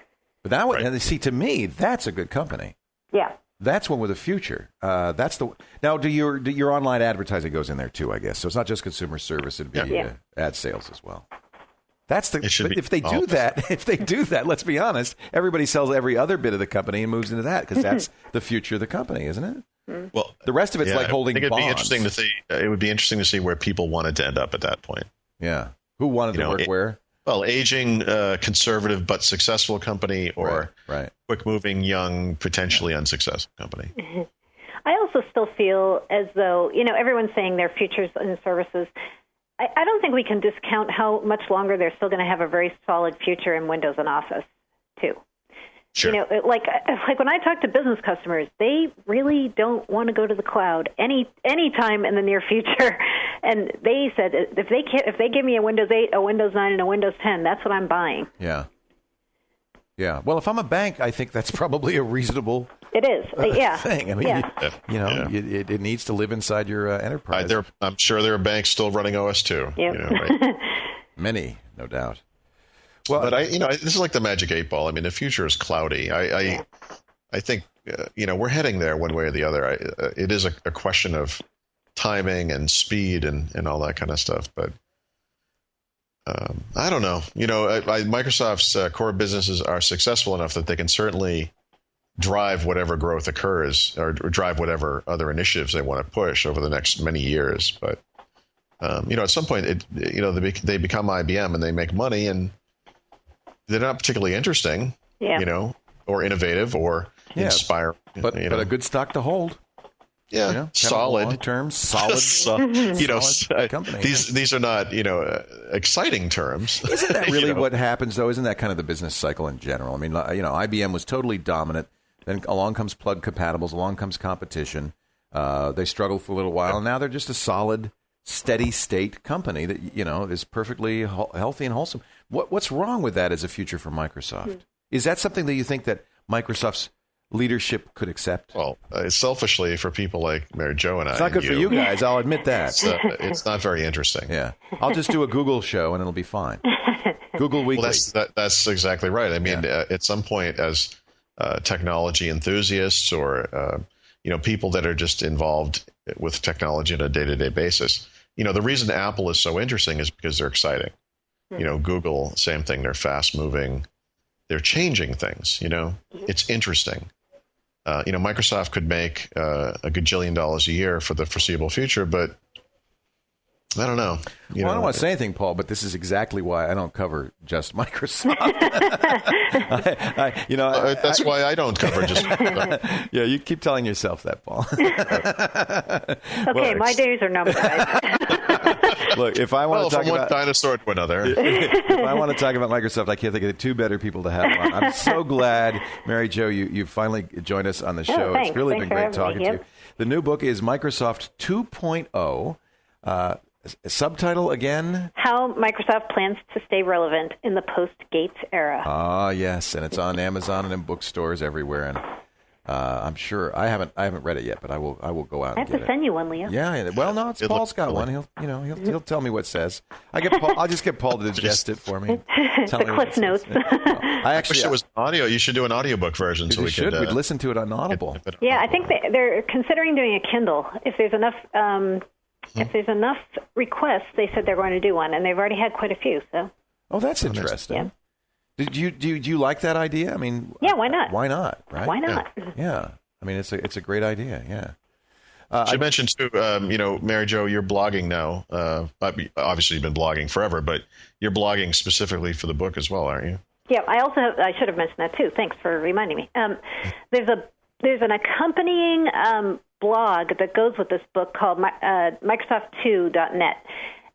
But that would, and see, to me, that's a good company. Yeah. That's one with a future. Now, do your online advertising goes in there too? I guess so. It's not just consumer service; it'd be ad sales as well. That's if they do that. Let's be honest. Everybody sells every other bit of the company and moves into that because that's the future of the company, isn't it? Well, the rest of it's like holding bonds. Be interesting to see. It would be interesting to see where people wanted to end up at that point. Yeah, who wanted to work where? Well, aging, conservative but successful company, or quick-moving, young, potentially unsuccessful company. I also still feel as though, everyone's saying their futures in services. I don't think we can discount how much longer they're still going to have a very solid future in Windows and Office, too. Sure. Like when I talk to business customers, they really don't want to go to the cloud any time in the near future. And they said if they give me a Windows 8, a Windows 9, and a Windows 10, that's what I'm buying. Yeah. Yeah. Well, if I'm a bank, I think that's probably a reasonable thing. I mean, it needs to live inside your enterprise. I'm sure there are banks still running OS 2. Yep. Many, no doubt. Well, but this is like the magic 8-ball. I mean, the future is cloudy. I think we're heading there one way or the other. It is a question of timing and speed and all that kind of stuff. But I don't know. Microsoft's core businesses are successful enough that they can certainly drive whatever growth occurs or drive whatever other initiatives they want to push over the next many years. But at some point, they become IBM and they make money and they're not particularly interesting, or innovative or inspiring. But a good stock to hold. Yeah, solid. Long-term, solid. Company. These are not, exciting terms. Isn't that really what happens, though? Isn't that kind of the business cycle in general? I mean, IBM was totally dominant. Then along comes plug compatibles. Along comes competition. They struggled for a little while. And now they're just a solid, steady state company that, is perfectly healthy and wholesome. What's wrong with that as a future for Microsoft? Is that something that you think that Microsoft's leadership could accept? Well, selfishly for people like Mary Jo and I. It's not good for you guys, I'll admit that. It's not very interesting. Yeah. I'll just do a Google show and it'll be fine. Google Weekly. Well, that's exactly right. I mean, at some point as technology enthusiasts or, people that are just involved with technology on a day-to-day basis, the reason Apple is so interesting is because they're exciting. Google, same thing. They're fast-moving. They're changing things. It's interesting. Microsoft could make a gajillion dollars a year for the foreseeable future, but I don't know. I don't want to say anything, Paul, but this is exactly why I don't cover just Microsoft. That's why I don't cover just Microsoft. Yeah, you keep telling yourself that, Paul. Okay, my days are numbered. Look, if I want to talk from about one dinosaur to another, if I want to talk about Microsoft, I can't think of two better people to have on. I'm so glad, Mary Jo, you finally joined us on the show. Thanks. It's really Thanks been great talking to you. Yep. The new book is Microsoft 2.0. Subtitle again? How Microsoft plans to stay relevant in the post-Gates era. Ah, yes, and it's on Amazon and in bookstores everywhere. And I'm sure I haven't read it yet, but I will go out. I have to send you one, Leo. Yeah. Well, no, Paul's got one. He'll tell me what it says. I'll just get Paul to digest it for me. The Cliff Notes. I wish it was audio. You should do an audiobook version so we could. We'd listen to it on Audible. Yeah, I think they're considering doing a Kindle. If there's enough. If there's enough requests, they said they're going to do one, and they've already had quite a few. So. Oh, that's interesting. Yeah. Do you like that idea? I mean, yeah, why not? Why not? Right? Why not? Yeah. I mean, it's a great idea. Yeah. She mentioned too, Mary Jo, you're blogging now. Obviously, you've been blogging forever, but you're blogging specifically for the book as well, aren't you? Yeah. I should have mentioned that too. Thanks for reminding me. There's an accompanying blog that goes with this book called Microsoft2.net.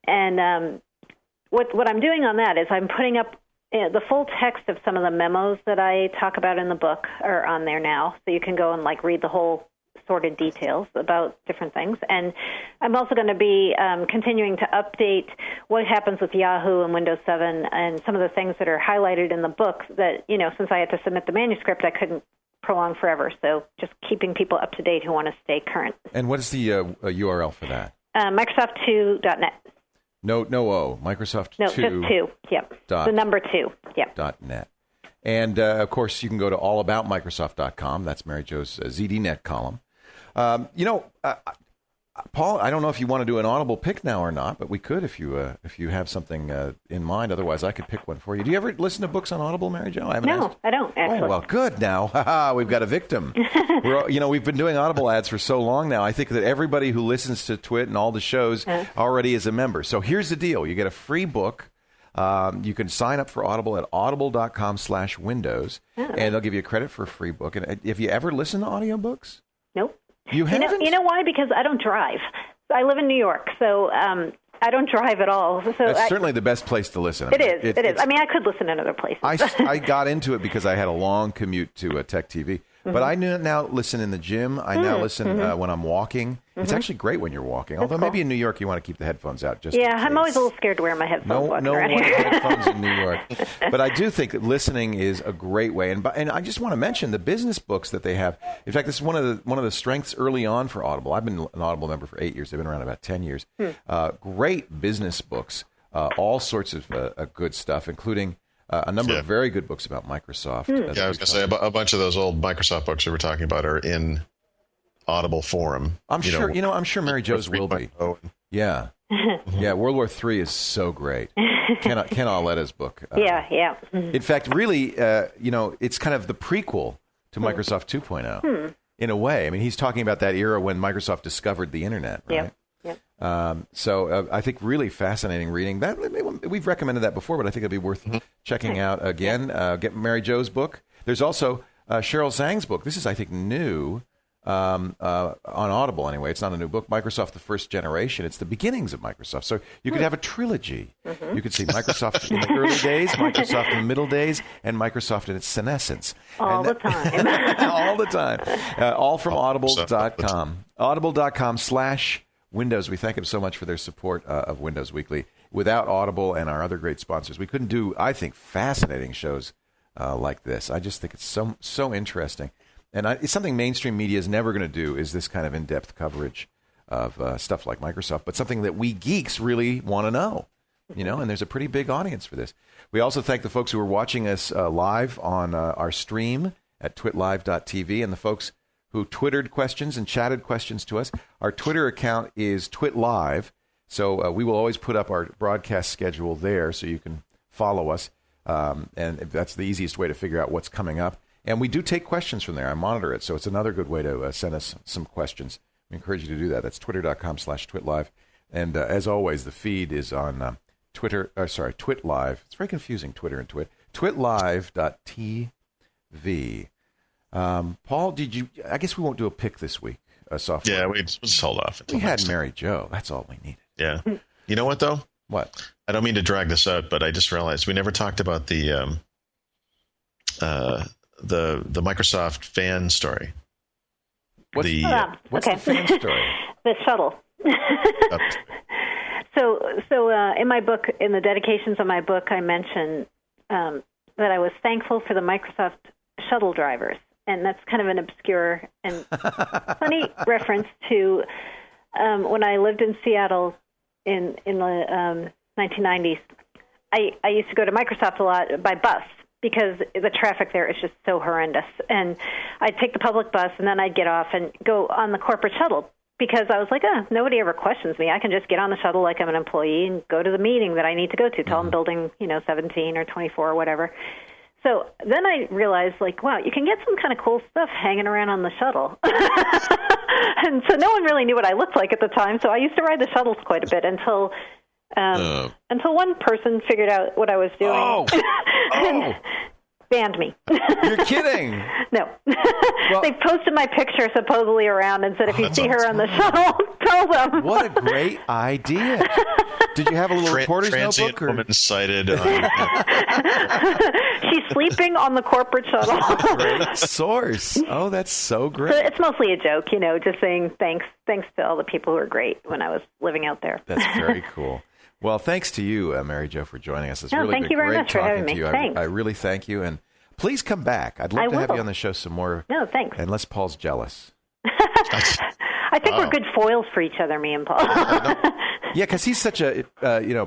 And what I'm doing on that is I'm putting up the full text of some of the memos that I talk about in the book are on there now. So you can go and read the whole sordid details about different things. And I'm also going to be continuing to update what happens with Yahoo and Windows 7 and some of the things that are highlighted in the book that, since I had to submit the manuscript, I couldn't prolong forever. So just keeping people up to date who want to stay current. And what is the URL for that? Microsoft2.net. No O. Microsoft 2. No, just 2. Yep. The number 2. Yep. .net. And, of course, you can go to allaboutmicrosoft.com. That's Mary Jo's ZDNet column. Paul, I don't know if you want to do an Audible pick now or not, but we could if you have something in mind. Otherwise, I could pick one for you. Do you ever listen to books on Audible, Mary Jo? I don't, actually. Oh, well, good now. We've got a victim. We've been doing Audible ads for so long now. I think that everybody who listens to Twit and all the shows already is a member. So here's the deal. You get a free book. You can sign up for Audible at audible.com/windows, and they'll give you credit for a free book. And have you ever listened to audiobooks? Nope. You haven't? You know why? Because I don't drive. I live in New York, so I don't drive at all. So That's certainly the best place to listen. It is. I mean, I could listen in other places. I got into it because I had a long commute to Tech TV. But I now listen in the gym. I now listen when I'm walking. It's actually great when you're walking. Although maybe in New York you want to keep the headphones out. I'm always a little scared to wear my headphones walking around here. No headphones in New York. But I do think that listening is a great way. And I just want to mention the business books that they have. In fact, this is one of the strengths early on for Audible. I've been an Audible member for 8 years. They've been around about 10 years. Great business books, all sorts of good stuff, including a number of very good books about Microsoft. I was going to say a bunch of those old Microsoft books we were talking about are in Audible forum. I'm sure Mary Jo's will be. Yeah. World War III is so great. Ken Auletta's book. In fact, really, it's kind of the prequel to Microsoft 2.0 in a way. I mean, he's talking about that era when Microsoft discovered the internet, right? So I think really fascinating reading. That we've recommended that before, but I think it'd be worth checking out again. Get Mary Jo's book. There's also Cheryl Zhang's book. This is, I think, new on Audible anyway. It's not a new book. Microsoft: The First Generation. It's the beginnings of Microsoft. So you could have a trilogy. You could see Microsoft in the early days, Microsoft in the middle days, and Microsoft in its senescence. All the time. All the time. All from audible.com. Audible.com/Windows. We thank them so much for their support of Windows Weekly. Without Audible and our other great sponsors, we couldn't do, I think, fascinating shows like this. I just think it's so interesting. And it's something mainstream media is never going to do, is this kind of in-depth coverage of stuff like Microsoft, but something that we geeks really want to know. And there's a pretty big audience for this. We also thank the folks who are watching us live on our stream at twitlive.tv and the folks who twittered questions and chatted questions to us. Our Twitter account is twitlive, so we will always put up our broadcast schedule there so you can follow us, and that's the easiest way to figure out what's coming up. And we do take questions from there. I monitor it, so it's another good way to send us some questions. We encourage you to do that. That's twitter.com/twitlive. And as always, the feed is on TwitLive. It's very confusing, Twitter and Twit. twitlive.tv. Paul, I guess we won't do a pick this week. Software. Yeah, we'll just hold off. We had Mary Jo. That's all we needed. Yeah. You know what, though? What? I don't mean to drag this out, but I just realized we never talked about the Microsoft fan story. What's the fan story? The shuttle. So in my book, in the dedications of my book, I mentioned that I was thankful for the Microsoft shuttle drivers, and that's kind of an obscure and funny reference to when I lived in Seattle in the 1990s. I used to go to Microsoft a lot by bus because the traffic there is just so horrendous, and I'd take the public bus and then I'd get off and go on the corporate shuttle because I was like, nobody ever questions me. I can just get on the shuttle like I'm an employee and go to the meeting that I need to go to, tell them building 17 or 24 or whatever. So then I realized, wow, you can get some kind of cool stuff hanging around on the shuttle. And so no one really knew what I looked like at the time, so I used to ride the shuttles quite a bit until one person figured out what I was doing and banned me. You're kidding. No. Well, they posted my picture supposedly around and said, if you see her on the shuttle, tell them. What a great idea. Did you have a little reporter's transient notebook? Or? Woman cited. She's sleeping on the corporate shuttle. Great source. Oh, that's so great. So it's mostly a joke, just saying thanks to all the people who were great when I was living out there. That's very cool. Well, thanks to you, Mary Jo, for joining us. It's really thank been you very great much for talking having to me. you. Thanks. I really thank you, and please come back. I'd love to have you on the show some more. No, thanks. Unless Paul's jealous. I think we're good foils for each other, me and Paul. Yeah, because he's such a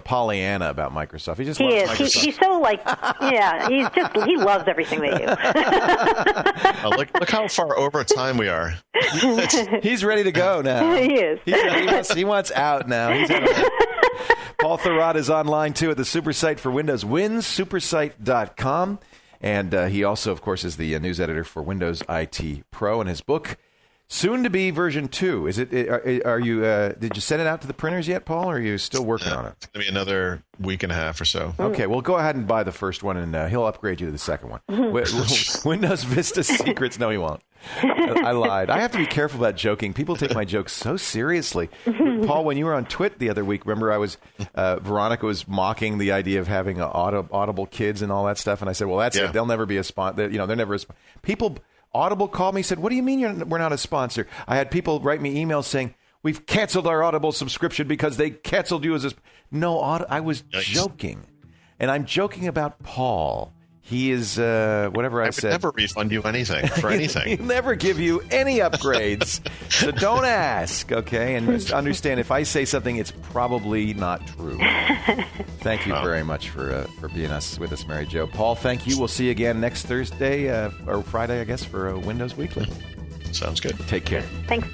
Pollyanna about Microsoft. He just loves is. Microsoft. He's so he loves everything they do. Look how far over time we are. He's ready to go now. He is. He wants out now. He's Paul Thurrott is online too at the super site for Windows Wins, supersite.com, and he also, of course, is the news editor for Windows IT Pro. And his book, soon to be version 2. Is it? Are you? Did you send it out to the printers yet, Paul? Or are you still working on it? It's going to be another week and a half or so. Okay, well, go ahead and buy the first one, and he'll upgrade you to the second one. Windows Vista Secrets. No, he won't. I lied. I have to be careful about joking. People take my jokes so seriously. Paul, when you were on Twit the other week, remember Veronica was mocking the idea of having Audible kids and all that stuff, and I said, well, that's it. They'll never be a sponsor. They're never a sponsor. People... Audible called me and said, what do you mean we're not a sponsor? I had people write me emails saying, we've canceled our Audible subscription because they canceled you as a... No, I was joking. And I'm joking about Paul. He is, whatever I said. I would never refund you anything for anything. He'll never give you any upgrades. So don't ask, okay? And just understand, if I say something, it's probably not true. Thank you very much for being with us, Mary Jo. Paul, thank you. We'll see you again next Thursday, or Friday, I guess, for Windows Weekly. Sounds good. Take care. Thanks.